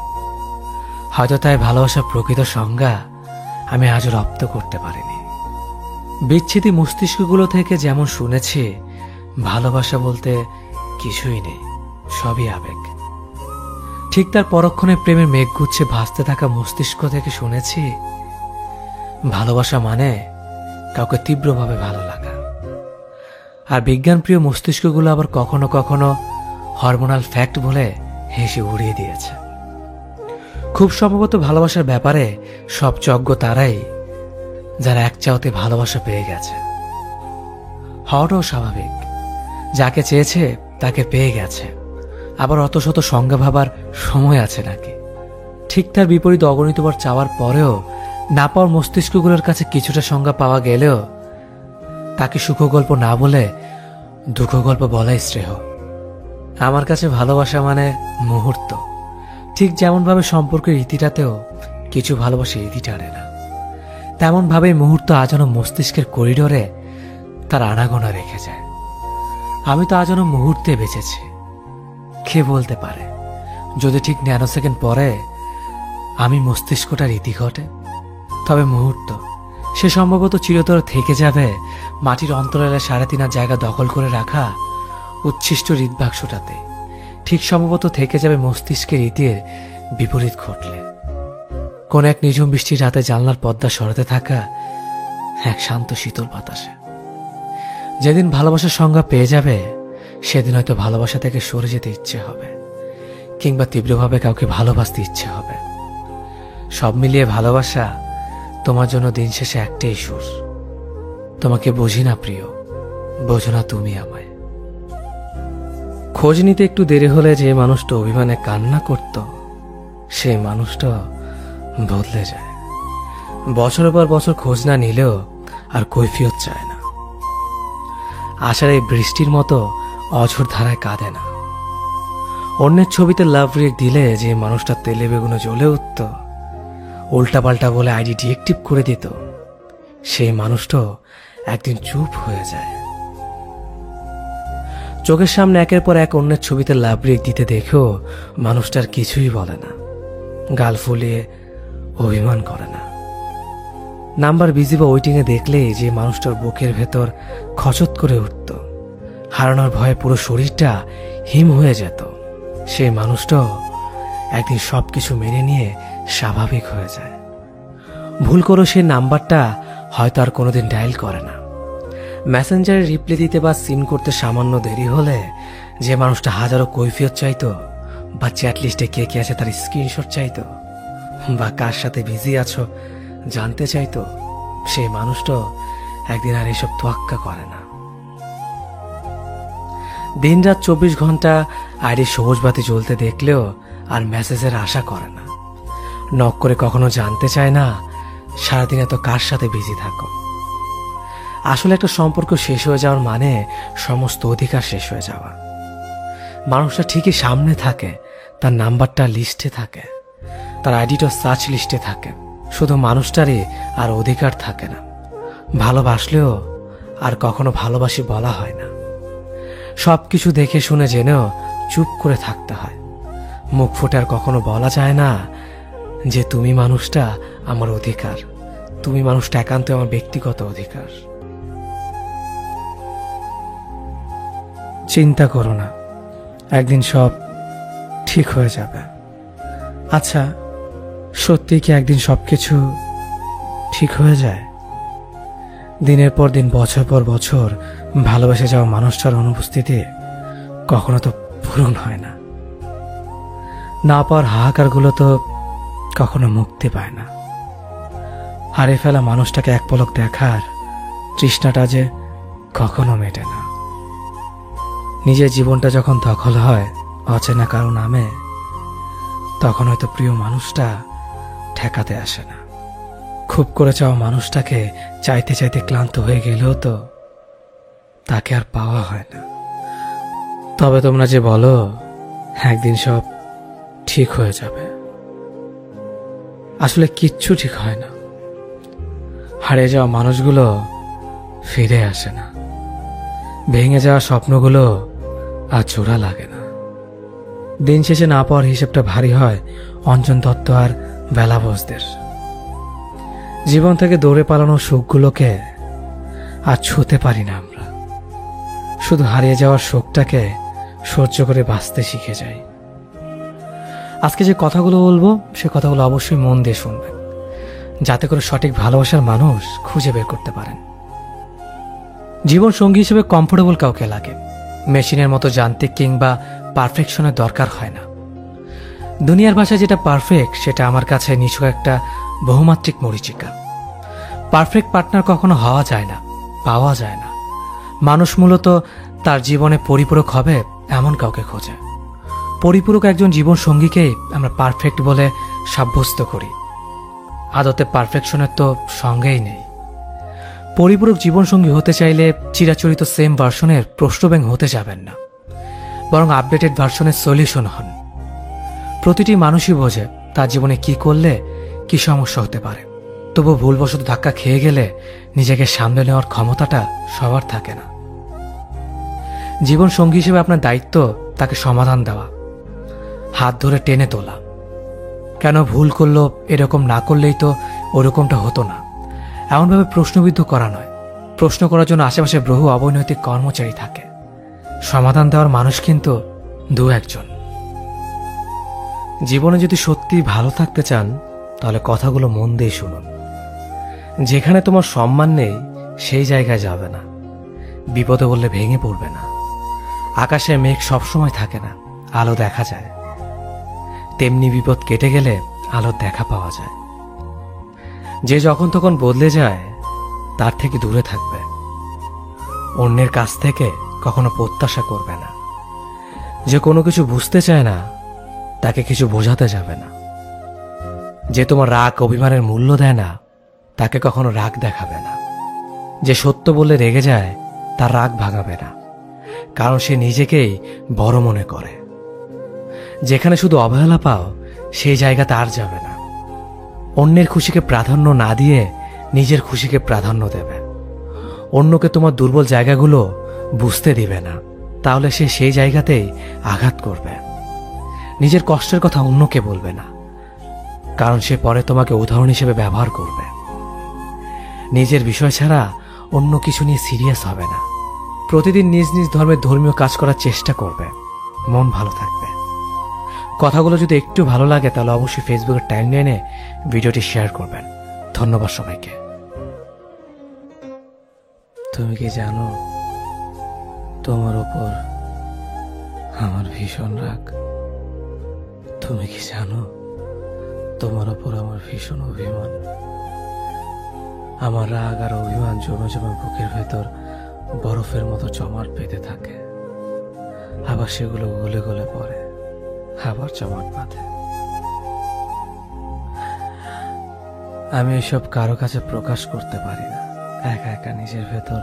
Speaker 3: হয়তো তাই ভালোবাসার প্রকৃত সংজ্ঞা আমি আজও রপ্ত করতে পারিনি। বিচ্ছেদী মস্তিষ্কগুলো থেকে যেমন শুনেছি ভালোবাসা বলতে কিছুই নেই, সবই আবেগ, ঠিক তার পরক্ষণে প্রেমের মেঘগুচ্ছে ভাসতে থাকা মস্তিষ্ক থেকে শুনেছি ভালোবাসা মানে কাউকে তীব্রভাবে ভালো লাগা। আর বিজ্ঞানপ্রিয় মস্তিষ্কগুলো আবার কখনো কখনো হরমোনাল ফ্যাক্ট বলে হেসে উড়িয়ে দিয়েছে। খুব সম্ভবত ভালোবাসার ব্যাপারে সব যজ্ঞ তারাই যারা এক চাওতে ভালোবাসা পেয়ে গেছে। হওয়াটাও স্বাভাবিক, যাকে চেয়েছে তাকে পেয়ে গেছে। আবার অত শত সংজ্ঞা ভাবার সময় আছে নাকি? ঠিক তার বিপরীত অগণিতবার চাওয়ার পরেও না পাওয়ার মস্তিষ্কগুলোর কাছে কিছুটা সংজ্ঞা পাওয়া গেলেও তাকে সুখ গল্প না বলে দুঃখ গল্প বলাই শ্রেয়। আমার কাছে ভালোবাসা মানে মুহূর্ত, ঠিক যেমনভাবে সম্পর্কের ইতিটাতেও কিছু ভালোবাসা ইতি টানে না। তেমনভাবেই মুহূর্ত আজও মস্তিষ্কের করিডোরে তার আনাগোনা রেখে যায়। আমি তো আজও মুহূর্তে বেঁচেছি। কে বলতে পারে যদি ঠিক ন্যানোসেকেন্ড পরে আমি মস্তিষ্কটার ইতি ঘটে? তবে মুহূর্ত সে সম্ভবত চিরতর থেকে যাবে মাটির অন্তরালে 3.5 জায়গা দখল করে রাখা উচ্ছিষ্ট হৃদবাক্সটাতে। ঠিক সম্ভবত থেকে যাবে মস্তিষ্কের ইতির বিপরীত ঘটলে। কোন এক নিঝুম বৃষ্টির রাতে জানলার পর্দা সরাতে থাকা এক শান্ত শীতল বাতাসে। যেদিন ভালোবাসার সংজ্ঞা পেয়ে যাবে সেদিন হয়তো ভালোবাসা থেকে সরে যেতে ইচ্ছে হবে, কিংবা তীব্রভাবে কাউকে ভালোবাসতে ইচ্ছে হবে। সব মিলিয়ে ভালোবাসা তোমার জন্য দিন শেষে একটাই সুর। তোমাকে বুঝি না প্রিয়, বোঝো না তুমি আমায়। খোঁজ নিতে একটু দেরি হলে যে মানুষটা অভিমানে কান্না করত, সেই মানুষটা বদলে যায়। বছরের পর বছর খোঁজ না নিলেও আর কৈফিয়ত চায় না। আশার এই বৃষ্টির মতো অঝোর ধারায় কাঁদে না। অন্যের ছবিতে লাভ রিয়েক্ট দিলে যে মানুষটা তেলে বেগুনে জ্বলে উঠত, উল্টাপাল্টা বলে আইডি ডিএক্টিভ করে দিত, সেই মানুষটা একদিন চুপ হয়ে যায়। চোখের সামনে একের পর এক অন্যের ছবিতে লাভ রিয়েক্ট দিতে দেখেও মানুষটার কিছুই বলে না, গাল ফুলিয়ে অভিমান করে না। নাম্বার বিজি বা ওয়েটিংয়ে দেখলেই যে মানুষটার বুকের ভেতর খচত করে উঠত, হারানোর ভয়ে পুরো শরীরটা হিম হয়ে যেত, সেই মানুষটাও একদিন সবকিছু মেনে নিয়ে স্বাভাবিক হয়ে যায়। ভুল করে সেই নাম্বারটা হয়তো আর কোনোদিন ডায়াল করে না। মেসেঞ্জারে রিপ্লাই দিতে বা সিন করতে সামান্য দেরি হলে যে মানুষটা হাজারো কৈফিয়ত চাইতো, বা চ্যাট লিস্টে কে কে আছে তার স্ক্রিনশট চাইতো, বা কার সাথে বিজি আছো জানতে চাইতো, সেই মানুষটা একদিন আর এসব তোয়াক্কা করে না। দিন রাত 24 ঘন্টা আইডি সবুজ বাতি জ্বলতে দেখলেও আর মেসেজের আশা করে না। নক করে কখনো জানতে চায় না সারাদিন এত কার সাথে বিজি থাকো। আসলে একটা সম্পর্ক শেষ হয়ে যাওয়ার মানে সমস্ত অধিকার শেষ হয়ে যাওয়া। মানুষটা ঠিকই সামনে থাকে, তার নাম্বারটা লিস্টে থাকে, তার আইডিটা সার্চ লিস্টে থাকে, শুধু মানুষটারই আর অধিকার থাকে না। ভালোবাসলেও আর কখনো ভালোবাসি বলা হয় না। সবকিছু দেখে শুনে জেনেও চুপ করে থাকতে হয়। মুখ ফুটে আর কখনো বলা যায় না যে তুমি মানুষটা আমার অধিকার, তুমি মানুষটা একান্ত আমার ব্যক্তিগত অধিকার। চিন্তা করো না, একদিন সব ঠিক হয়ে যাবে। আচ্ছা, সত্যি কি একদিন সবকিছু ঠিক হয়ে যায়? দিনের পর দিন, বছর পর বছর ভালোবেসে যাওয়া মানুষটার অনুপস্থিতি কখনো তো পূরণ হয় না। না পাওয়ার হাহাকারগুলো তো কখনো মুক্তি পায় না। হারিয়ে ফেলা মানুষটাকে এক পলক দেখার তৃষ্ণাটা যে কখনো মেটে না। নিজের জীবনটা যখন দখল হয় অচেনা কারো নামে, তখন হয়তো প্রিয় মানুষটা ঠেকাতে আসে না। খুব করে চাওয়া মানুষটাকে চাইতে চাইতে ক্লান্ত হয়ে গেলেও তো তাকে আর পাওয়া হয় না। তবে তোমরা যে বলো একদিন সব ঠিক হয়ে যাবে, আসলে কিচ্ছু ঠিক হয় না। হারিয়ে যাওয়া মানুষগুলো ফিরে আসে না, ভেঙে যাওয়া স্বপ্নগুলো আর জোড়া লাগে না। দিন শেষে না পাওয়ার হিসেবটা ভারী হয় অঞ্জন দত্ত আর বেলা বোসদের। জীবন থেকে দৌড়ে পালানো সুখগুলোকে আর ছুঁতে পারি না আমরা, শুধু হারিয়ে যাওয়ার শোকটাকে সহ্য করে বাঁচতে শিখে যাই। আজকে যে কথাগুলো বলবো সে কথাগুলো অবশ্যই মন দিয়ে শুনবেন, যাতে করে সঠিক ভালোবাসার মানুষ খুঁজে বের করতে পারেন। জীবন সঙ্গী হিসেবে কমফোর্টেবল কাউকে লাগে, মেশিনের মতো যান্ত্রিক কিংবা পারফেকশনের দরকার হয় না। দুনিয়ার ভাষায় যেটা পারফেক্ট সেটা আমার কাছে নিছক একটা বহুমাত্রিক মরীচিকা। পারফেক্ট পার্টনার কখনো হওয়া যায় না, পাওয়া যায় না। মানুষ মূলত তার জীবনে পরিপূরক হবে এমন কাউকে খোঁজে। পরিপূরক একজন জীবন সঙ্গীকেই আমরা পারফেক্ট বলে সাব্যস্ত করি। আদতে পারফেকশনের তো সঙ্গেই নেই। পরিপূরক জীবনসঙ্গী হতে চাইলে চিরাচরিত সেম ভার্সনের প্রশ্নব্যাং হতে যাবেন না, বরং আপডেটেড ভার্সনের সলিউশন হন। প্রতিটি মানুষই বোঝে তার জীবনে কি করলে কি সমস্যা হতে পারে, তবু ভুলবশত ধাক্কা খেয়ে গেলে নিজেকে সামলে নেওয়ার ক্ষমতাটা সবার থাকে না। জীবন সঙ্গী হিসেবে আপনার দায়িত্ব তাকে সমাধান দেওয়া, হাত ধরে টেনে তোলা। কেন ভুল করলো, এরকম না করলেই তো ওরকমটা হতো না, এমনভাবে প্রশ্নবিদ্ধ করা নয়। প্রশ্ন করার জন্য আশেপাশে বহু অবৈনৈতিক কর্মচারী থাকে, সমাধান দেওয়ার মানুষ কিন্তু দু একজন। জীবনে যদি সত্যি ভালো থাকতে চান তাহলে কথাগুলো মন দিয়ে শুনুন। যেখানে তোমার সম্মান নেই সেই জায়গায় যাবে না। বিপদে বললে ভেঙে পড়বে না। আকাশে মেঘ সবসময় থাকে না, আলো দেখা যায়। তেমনি বিপদ কেটে গেলে আলোর দেখা পাওয়া যায়। যে যখন তখন বদলে যায় তার থেকে দূরে থাকবে। অন্যের কাছ থেকে কখনো প্রত্যাশা করবে না। যে কোনো কিছু বুঝতে চায় না তাকে কিছু বোঝাতে যাবে না। যে তোমার রাগ অভিমানের মূল্য দেয় না তাকে কখনো রাগ দেখাবে না। যে সত্য বললে রেগে যায় তার রাগ ভাঙাবে না, কারণ সে নিজেকেই বড় মনে করে। যেখানে শুধু অবহেলা পাও সেই জায়গাতে আর যাবে না। অন্যের খুশিকে প্রাধান্য না দিয়ে নিজের খুশিকে প্রাধান্য দেবে। অন্যকে তোমার দুর্বল জায়গাগুলো বুঝতে দিবে না, তাহলে সে সেই জায়গাতেই আঘাত করবে। নিজের কষ্টের কথা অন্যকে বলবে না, কারণ সে পরে তোমাকে উদাহরণ হিসেবে ব্যবহার করবে। নিজের বিষয় ছাড়া অন্য কিছু নিয়ে সিরিয়াস হবে না। প্রতিদিন নিজ নিজ ধর্মের ধর্মীয় কাজ করার চেষ্টা করবে, মন ভালো থাকবে। কথাগুলো যদি একটু ভালো লাগে তাহলে অবশ্যই ফেসবুকের টাইমলাইনে ভিডিওটি শেয়ার করবেন। ধন্যবাদ সবাইকে। তুমি কি জানো তোমার উপর আমার ভীষণ রাগ? তুমি কি জানো তোমার উপর আমার ভীষণ অভিমান? আমার রাগ আর অভিমান জমে জমে বুকের ভেতর বরফের মতো জমাট বেঁধে থাকে। আবার সেগুলো গলে গলে পড়ে, আবার জমাট বাঁধে। আমি এসব কারো কাছে প্রকাশ করতে পারি না, একা একা নিজের ভেতর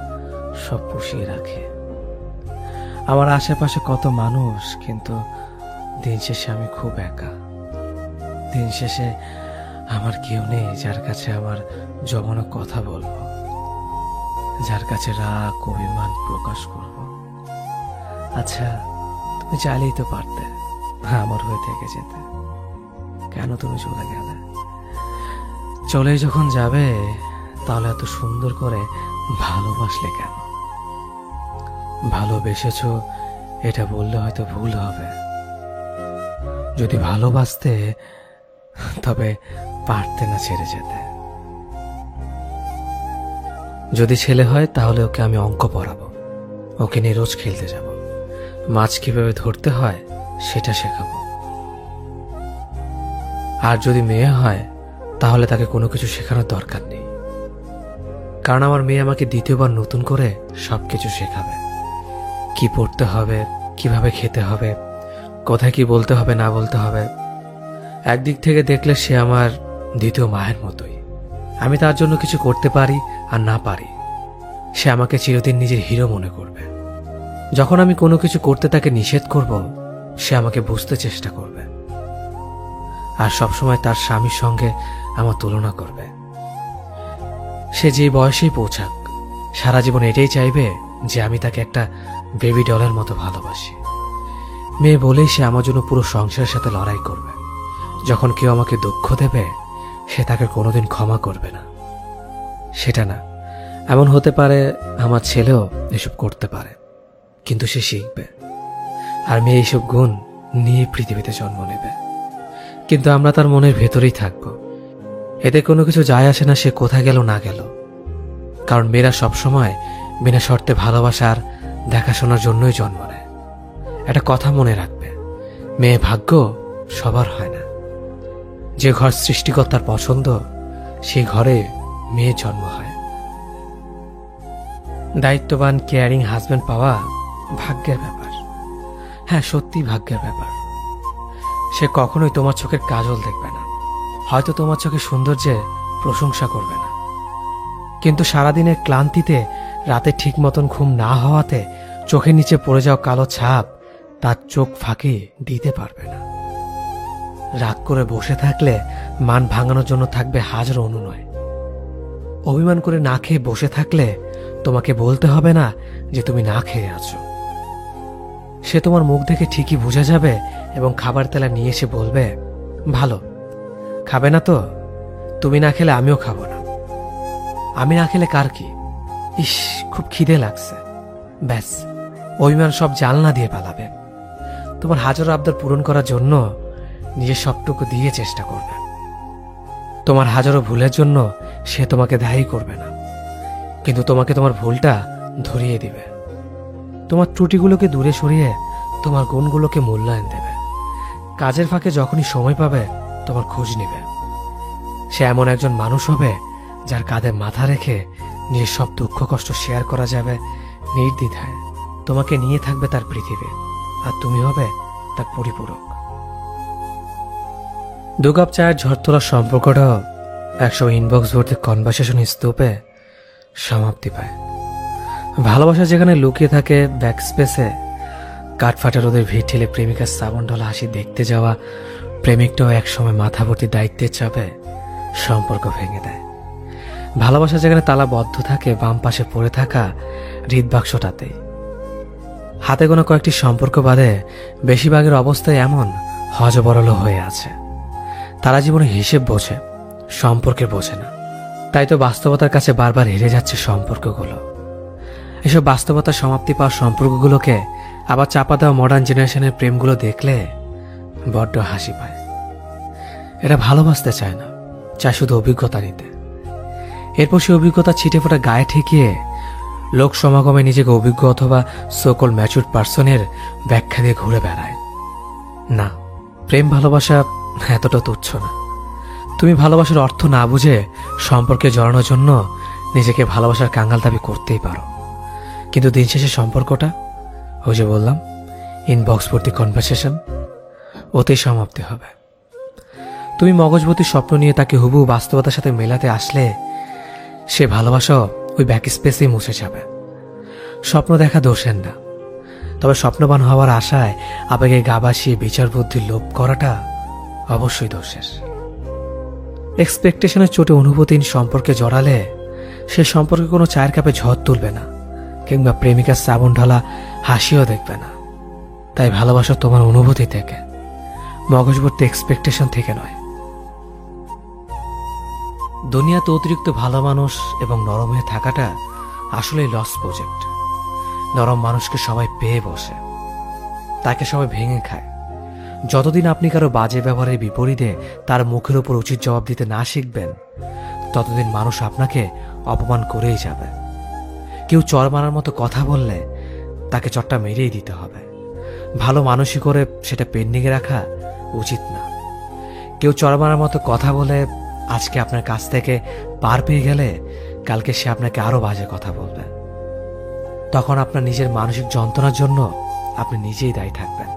Speaker 3: সব পুষিয়ে রাখি। আমার আশেপাশে কত মানুষ, কিন্তু দিন শেষে আমি খুব একা। দিন শেষে আমার কেউ নেই যার কাছে আমার জমানো কথা বলবো, যার কাছে রাগ অভিমান প্রকাশ করব। আচ্ছা, তুমি চাইলেই তো পারতে আমার হয়ে থেকে যেতে। কেন তুমি চলে গেলে? চলে যখন যাবে তাহলে এত সুন্দর করে ভালোবাসলে কেন? ভালোবেসেছো এটা বললে হয়তো ভুল হবে। যদি ভালোবাসতে তবে পারতে না ছেড়ে যেতে। যদি ছেলে হয় তাহলে ওকে আমি অঙ্ক পড়াবো, ওকে নিয়ে রোজ খেলতে যাব, মাছ কিভাবে ধরতে হয় সেটা শেখাবো। আর যদি মেয়ে হয় তাহলে তাকে কোনো কিছু শেখানোর দরকার নেই, কারণ আমার মেয়ে আমাকে দ্বিতীয়বার নতুন করে সবকিছু শেখাবে। কি পড়তে হবে, কিভাবে খেতে হবে, কোথায় কি বলতে হবে না বলতে হবে। একদিক থেকে দেখলে সে আমার দ্বিতীয় মায়ের মতোই। আমি তার জন্য কিছু করতে পারি আর না পারি, সে আমাকে চিরদিন নিজের হিরো মনে করবে। যখন আমি কোনো কিছু করতে তাকে নিষেধ করব, সে আমাকে বুঝতে চেষ্টা করবে আর সবসময় তার স্বামীর সঙ্গে আমার তুলনা করবে। সে যে বয়সেই পৌঁছাক, সারা জীবন এটাই চাইবে যে আমি তাকে একটা বেবি ডলের মতো ভালোবাসি। মেয়ে বলেই সে আমার জন্য পুরো সংসারের সাথে লড়াই করবে। যখন কেউ আমাকে দুঃখ দেবে সে তাকে কোনোদিন ক্ষমা করবে না। সেটা না, এমন হতে পারে আমার ছেলেও এসব করতে পারে, কিন্তু সে শিখবে। আর মেয়ে এইসব গুণ নিয়ে পৃথিবীতে জন্ম নেবে, কিন্তু আমরা তার মনের ভেতরেই থাকবো। এতে কোনো কিছু যায় আসে না সে কোথায় গেল না গেল, কারণ মেয়েরা সবসময় বিনা শর্তে ভালোবাসার দেখাশোনার জন্যই জন্ম নেয়। একটা কথা মনে রাখবে, মেয়ে ভাগ্য সবার হয় না। যে ঘর সৃষ্টিকর্তার পছন্দ সেই ঘরে মেয়ের জন্ম হয়। দায়িত্ববান কেয়ারিং হাজব্যান্ড পাওয়া ভাগ্যের ব্যাপার। হ্যাঁ, সত্যি ভাগ্যের ব্যাপার। সে কখনোই তোমার চোখের কাজল দেখবে না, হয়তো তোমার চোখে সৌন্দর্যে প্রশংসা করবে না, কিন্তু সারাদিনের ক্লান্তিতে রাতে ঠিক মতন ঘুম না হওয়াতে চোখের নিচে পড়ে যাওয়া কালো ছাপ তার চোখ ফাঁকি দিতে পারবে না। রাগ করে বসে থাকলে মান ভাঙানোর জন্য থাকবে হাজার অনুনয়, অভিমান করে না খেয়ে বসে থাকলে তোমাকে বলতে হবে না যে তুমি না খেয়ে আছো। সে তোমার মুখ দেখে ঠিকই বুঝে যাবে এবং খাবার তেলা নিয়ে এসে বলবে, ভালো, খাবে না তো? তুমি না খেলে আমিও খাবো না। আমি না খেলে কার কি? ইস, খুব খিদে লাগছে। ব্যাস, অভিমান সব জানলা দিয়ে পালাবে। তোমার হাজারো আবদার পূরণ করার জন্য নিজের সবটুকু দিয়ে চেষ্টা করবে। তোমার হাজারো ভুলের জন্য সে তোমাকে দায়ী করবে না, কিন্তু তোমাকে তোমার ভুলটা ধরিয়ে দিবে। তোমার ত্রুটিগুলোকে দূরে সরিয়ে তোমার গুণগুলোকে মূল্যায়ন দেবে। কাজের ফাঁকে যখনই সময় পাবে তোমার খোঁজ নেবে। সে এমন একজন মানুষ হবে যার কাঁধে মাথা রেখে নিজের সব দুঃখ কষ্ট শেয়ার করা যাবে নির্দ্বিধায়। তোমাকে নিয়ে থাকবে তার পৃথিবী, আর তুমি হবে তার পরিপূরক। 2 কাপ চায়ের ঝড় তোলার সম্পর্কটাও একসময় ইনবক্স ভর্তি কনভারসেশন স্তূপে সমাপ্তি পায়। ভালোবাসা যেখানে লুকিয়ে থাকে ব্যাক স্পেসে, কাঠফাটা রোদের ভিড় ঠেলে প্রেমিকার শ্রাবণ ঢলা হাসি দেখতে যাওয়া প্রেমিকটাও একসময় মাথা ভর্তি দায়িত্বের চাপে সম্পর্ক ভেঙে দেয়। ভালোবাসা যেখানে তালাবদ্ধ থাকে বাম পাশে পড়ে থাকা হৃদবাক্সটাতেই। হাতে গোনা কয়েকটি সম্পর্ক বাদে বেশিরভাগের অবস্থায় এমন হজবরল হয়ে আছে। তারা জীবনে হিসেব বোঝে, সম্পর্কে বোঝে না। তাই তো বাস্তবতার কাছে বারবার হেরে যাচ্ছে সম্পর্কগুলো। এসব বাস্তবতার সমাপ্তি পাওয়া সম্পর্কগুলোকে আবার চাপা দেওয়া মডার্ন জেনারেশনের প্রেমগুলো দেখলে বড্ড হাসি পায়। এরা ভালোবাসতে চায় না, চায় শুধু অভিজ্ঞতা নিতে। এরপর সে অভিজ্ঞতা ছিটে ফোটা গায়ে ঠেকিয়ে লোক সমাগমে নিজেকে অভিজ্ঞ অথবা সকল ম্যাচুর পার্সনের ব্যাখ্যা দিয়ে ঘুরে বেড়ায়। না, প্রেম ভালোবাসা এতটা তুচ্ছ না। তুমি ভালোবাসার অর্থ না বুঝে সম্পর্কে জড়ানোর জন্য নিজেকে ভালোবাসার কাঙ্গাল দাবি করতেই পারো, কিন্তু দিন শেষে সম্পর্কটা, ওই যে বললাম ইনবক্স ভর্তি কনভারসেশন, ওতেই সমাপ্তি হবে। তুমি মগজবতী স্বপ্ন নিয়ে তাকে হুবহু বাস্তবতার সাথে মেলাতে আসলে সে ভালোবাসা ওই ব্যাক স্পেসেই মুছে যাবে। স্বপ্ন দেখা দোষের না, তবে স্বপ্নবান হওয়ার আশায় আবেগে গা ভাসিয়ে বিচার বুদ্ধির লোভ করাটা অবশ্যই দোষের। এক্সপেকটেশনের চোটে অনুভূতিহীন সম্পর্কে জড়ালে সে সম্পর্কে কোনো চায়ের কাপে ঝড় তুলবে না, কিংবা প্রেমিকার শ্রাবণ ঢালা হাসিও দেখবে না। তাই ভালোবাসা তোমার অনুভূতি থেকে, মগজবর্তী এক্সপেকটেশন থেকে নয়। দুনিয়াতে অতিরিক্ত ভালো মানুষ এবং নরম হয়ে থাকাটা আসলেই লস প্রজেক্ট। নরম মানুষকে সবাই পেয়ে বসে, তাকে সবাই ভেঙে খায়। যতদিন আপনি কারো বাজে ব্যবহারের বিপরীতে তার মুখের উপর উচিত জবাব দিতে না শিখবেন, ততদিন মানুষ আপনাকে অপমান করেই যাবে। কেউ চর মারার মতো কথা বললে তাকে চটটা মেরেই দিতে হবে। ভালো মানুষই করে সেটা পেন্ডিংয়ে রাখা উচিত না। কেউ চর মারার মতো কথা বলে আজকে আপনার কাছ থেকে পার পেয়ে গেলে কালকে সে আপনাকে আরো বাজে কথা বলবে। তখন আপনার নিজের মানসিক যন্ত্রণার জন্য আপনি নিজেই দায়ী থাকবেন।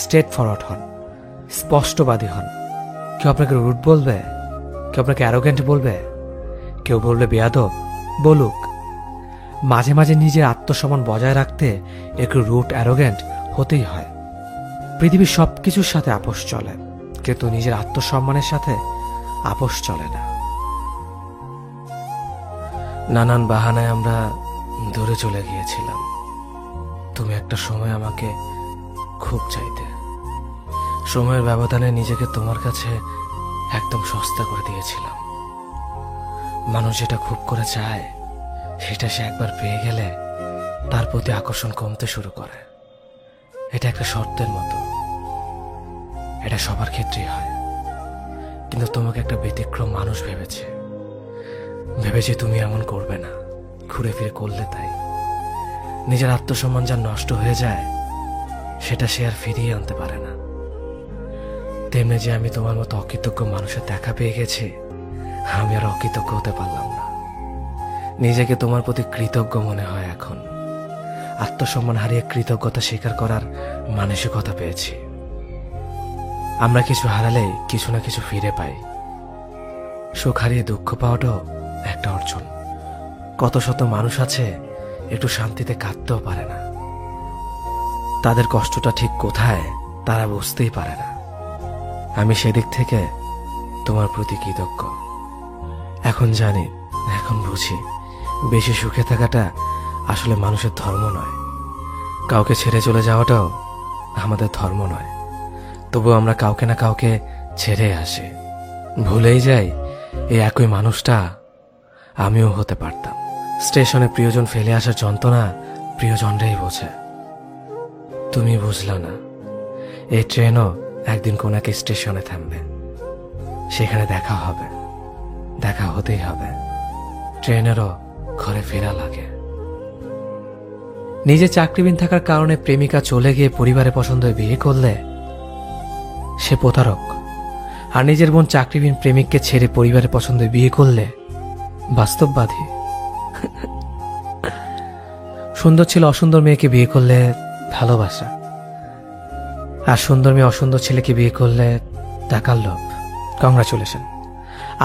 Speaker 3: স্ট্রেট ফরওয়ার্ড হন, স্পষ্টবাদী হন। কেউ আপনাকে রুড বলবে, কেউ আপনাকে অ্যারোগেন্ট বলবে, কেউ বলবে বেয়াদব, বলুক। মাঝে মাঝে নিজের আত্মসম্মান বজায় রাখতে একটু রুড অ্যারোগেন্ট হতেই হয়। পৃথিবীর সবকিছুর সাথে আপোষ চলে, কিন্তু নিজের আত্মসম্মানের সাথে আপোষ চলে না। নানান বাহানায় আমরা দূরে চলে গিয়েছিলাম। তুমি একটা সময় আমাকে খুব চাইতে। সময়ের ব্যবধানে নিজেকে তোমার কাছে একদম সস্তা করে দিয়েছিলাম। মানুষ যেটা খুব করে চায় সেটা সে একবার পেয়ে গেলে তার প্রতি আকর্ষণ কমতে শুরু করে। এটা একটা শর্তের মতো, এটা সবার ক্ষেত্রেই হয়। কিন্তু তোমাকে একটা ব্যতিক্রম মানুষ ভেবেছে তুমি এমন করবে না, ঘুরে ফিরে করলে তাই। নিজের আত্মসম্মান যা নষ্ট হয়ে যায় সেটা সে আর ফিরিয়ে আনতে পারে না। তেমনি যে আমি তোমার মতো অকৃতজ্ঞ মানুষের দেখা পেয়ে গেছি, আমি আর অকৃতজ্ঞ হতে পারলাম না। নিজেকে তোমার প্রতি কৃতজ্ঞ মনে হয় এখন। আত্মসম্মান হারিয়ে কৃতজ্ঞতা স্বীকার করার মানসিকতা পেয়েছি। আমরা কিছু হারালে কিছু না কিছু ফিরে পাই। সুখ হারিয়ে দুঃখ পাওয়াটাও একটা অর্জন। কত শত মানুষ আছে একটু শান্তিতে কাঁদতেও পারে না। তাদের কষ্টটা ঠিক কোথায় তারা বুঝতেই পারে না। আমি সেদিক থেকে তোমার প্রতি কৃতজ্ঞ। এখন জানি এখন বুঝি বেশি সুখে থাকাটা আসলে মানুষের ধর্ম নয়, কাউকে ছেড়ে চলে যাওয়াটাও আমাদের ধর্ম নয়। তবু আমরা কাউকে না কাউকে ছেড়ে আসি, ভুলেই যাই এই একই মানুষটা আমিও হতে পারতাম। স্টেশনে প্রিয়জন ফেলে আসার যন্ত্রণা প্রিয়জনরাই বোঝে, তুমি বুঝলা না। এই ট্রেনও একদিন কোন এক স্টেশনে থামবে, সেখানে দেখা হবে, দেখা হতেই হবে। ট্রেনেরও ঘরে ফেরা লাগে। নিজে চাকরিবিহীন থাকার কারণে প্রেমিকা চলে গিয়ে পরিবারের পছন্দে বিয়ে করলে সে প্রতারক, আর নিজের বোন চাকরিবিহীন প্রেমিককে ছেড়ে পরিবারের পছন্দে বিয়ে করলে বাস্তববাদী। সুন্দর ছেলে অসুন্দর মেয়েকে বিয়ে করলে ভালোবাসা, আর সুন্দর মেয়ে অসুন্দর ছেলেকে বিয়ে করলে টাকার লোভ। কংগ্রাচুলেশন,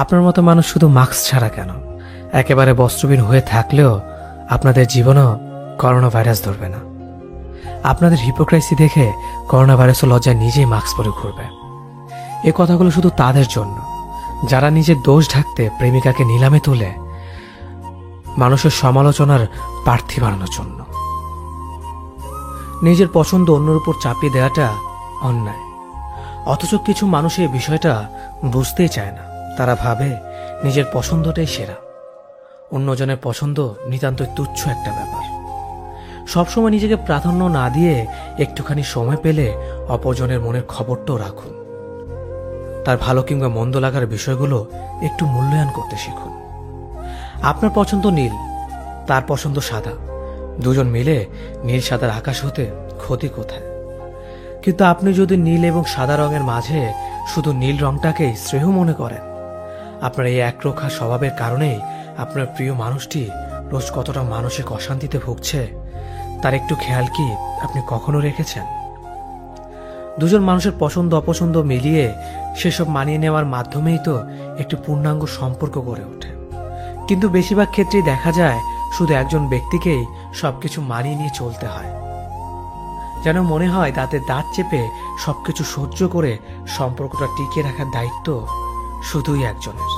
Speaker 3: আপনার মতো মানুষ শুধু মাস্ক ছাড়া কেন, একেবারে বস্ত্রবিহীন হয়ে থাকলেও আপনাদের জীবনও করোনা ভাইরাস ধরবে না। আপনাদের হিপোক্রেসি দেখে করোনা ভাইরাসও লজ্জায় নিজেই মাস্ক পরে ঘুরবে। এ কথাগুলো শুধু তাদের জন্য যারা নিজের দোষ ঢাকতে প্রেমিকাকে নিলামে তুলে মানুষের সমালোচনার প্রার্থী বানানোর জন্য। নিজের পছন্দ অন্যের উপর চাপিয়ে দেওয়াটা অন্যায়, অথচ কিছু মানুষ এই বিষয়টা বুঝতেই চায় না। তারা ভাবে নিজের পছন্দটাই সেরা, অন্যজনের পছন্দ নিতান্তই তুচ্ছ একটা ব্যাপার। সবসময় নিজেকে প্রাধান্য না দিয়ে একটুখানি সময় পেলে অপরজনের মনের খবরটাও রাখুন। তার ভালো কিংবা মন্দ লাগার বিষয়গুলো একটু মূল্যায়ন করতে শিখুন। আপনার পছন্দ নীল, তার পছন্দ সাদা, দুজন মিলে নীল সাদার আকাশ হতে ক্ষতি কোথায়? কিন্তু আপনি যদি নীল এবং সাদা রঙের মাঝে শুধু নীল রংটাকেই শ্রেয় মনে করেন, আপনার এই একরোখা স্বভাবের কারণেই আপনার প্রিয় মানুষটি রোজ কতটা মানসিক অশান্তিতে ভুগছে তার একটু খেয়াল কি আপনি কখনো রেখেছেন? দুজন মানুষের পছন্দ অপছন্দ মিলিয়ে সেসব মানিয়ে নেওয়ার মাধ্যমেই তো একটি পূর্ণাঙ্গ সম্পর্ক গড়ে ওঠে। কিন্তু বেশিরভাগ ক্ষেত্রেই দেখা যায় শুধু একজন ব্যক্তিকেই সবকিছু মানিয়ে নিয়ে চলতে হয়, যেন মনে হয় দাঁতে দাঁত চেপে সবকিছু সহ্য করে সম্পর্কটা টিকিয়ে রাখার দায়িত্ব শুধুই একজনের।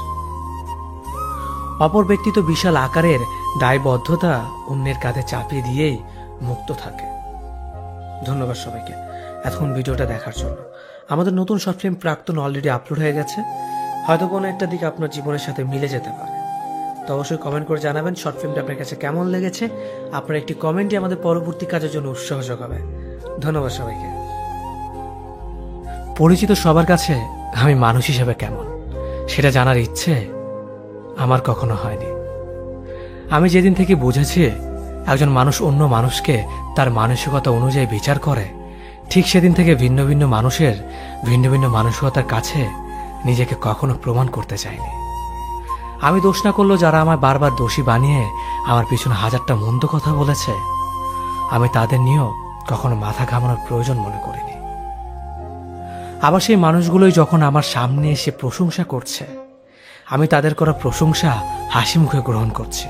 Speaker 3: অপর ব্যক্তি তো বিশাল আকারের দায়বদ্ধতা অন্যের কাঁধে চাপিয়ে দিয়েই মুক্ত থাকে। ধন্যবাদ সবাইকে এতক্ষণ ভিডিওটা দেখার জন্য। আমাদের নতুন শর্ট ফিল্ম প্রাক্তন অলরেডি আপলোড হয়ে গেছে, হয়তো কোনো একটা দিক আপনার জীবনের সাথে মিলে যেতে পারে। তো অবশ্যই কমেন্ট করে জানাবেন শর্ট ফিল্মটা আপনার কাছে কেমন লেগেছে। আপনার একটি কমেন্টই আমাদের পরবর্তী কাজের জন্য উৎসাহ যোগাবে। ধন্যবাদ সবাইকে। পরিচিত সবার কাছে আমি মানুষ হিসেবে কেমন সেটা জানার ইচ্ছে আমার কখনো হয়নি। আমি যেদিন থেকে বুঝেছি একজন মানুষ অন্য মানুষকে তার মানসিকতা অনুযায়ী বিচার করে, ঠিক সেদিন থেকে ভিন্ন ভিন্ন মানুষের ভিন্ন ভিন্ন মানসিকতার কাছে নিজেকে কখনো প্রমাণ করতে চাইনি। আমি দোষ না করলেও যারা আমায় বারবার দোষী বানিয়ে আমার পিছনে হাজারটা মন্দ কথা বলেছে, আমি তাদের নিয়েও কখনো মাথা ঘামানোর প্রয়োজন মনে করিনি। আবার সেই মানুষগুলোই যখন আমার সামনে এসে প্রশংসা করছে, আমি তাদের করা প্রশংসা হাসি মুখে গ্রহণ করছি,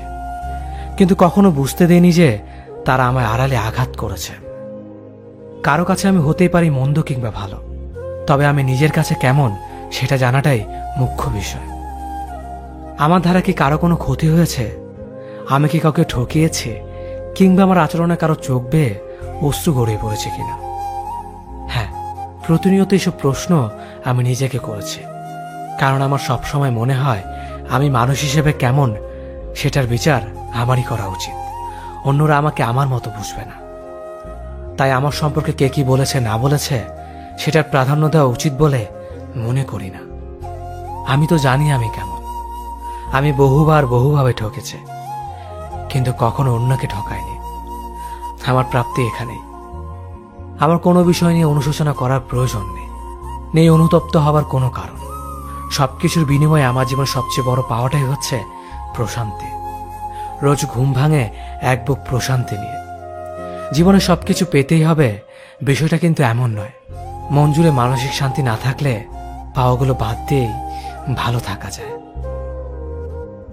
Speaker 3: কিন্তু কখনো বুঝতে দেইনি যে তারা আমায় আড়ালে আঘাত করেছে। কারো কাছে আমি হতেই পারি মন্দ কিংবা ভালো, তবে আমি নিজের কাছে কেমন সেটা জানাটাই মুখ্য বিষয়। আমার দ্বারা কি কারো কোনো ক্ষতি হয়েছে? আমি কি কাউকে ঠকিয়েছি? কিংবা আমার আচরণে কারো চোখ বেয়ে অশ্রু গড়িয়ে পড়েছে কিনা? হ্যাঁ, প্রতিনিয়ত এসব প্রশ্ন আমি নিজেকে করেছি, কারণ আমার সবসময় মনে হয় আমি মানুষ হিসেবে কেমন সেটার বিচার আমারই করা উচিত। অন্যরা আমাকে আমার মতো বুঝবে না। তাই আমার সম্পর্কে কে কি বলেছে না বলেছে সেটার প্রাধান্য দেওয়া উচিত বলে মনে করি না। আমি তো জানি আমি কেমন। আমি বহুভাবে ঠকেছি, কিন্তু কখনো অন্যকে ঠকাইনি। আমার প্রাপ্তি এখানেই। আমার কোনো বিষয় নিয়ে অনুশোচনা করার প্রয়োজন নেই অনুতপ্ত হবার কোনো কারণ। সবকিছুর বিনিময়ে আমার জীবন সবচেয়ে বড় পাওয়াটাই হচ্ছে প্রশান্তি। রোজ ঘুম ভাঙে এক বুক প্রশান্তি নিয়ে। জীবনে সবকিছু পেতেই হবে বিষয়টা কিন্তু এমন নয়। মন জুড়ে মানসিক শান্তি না থাকলে পাওয়াগুলো বাদ দিয়েই ভালো থাকা যায়।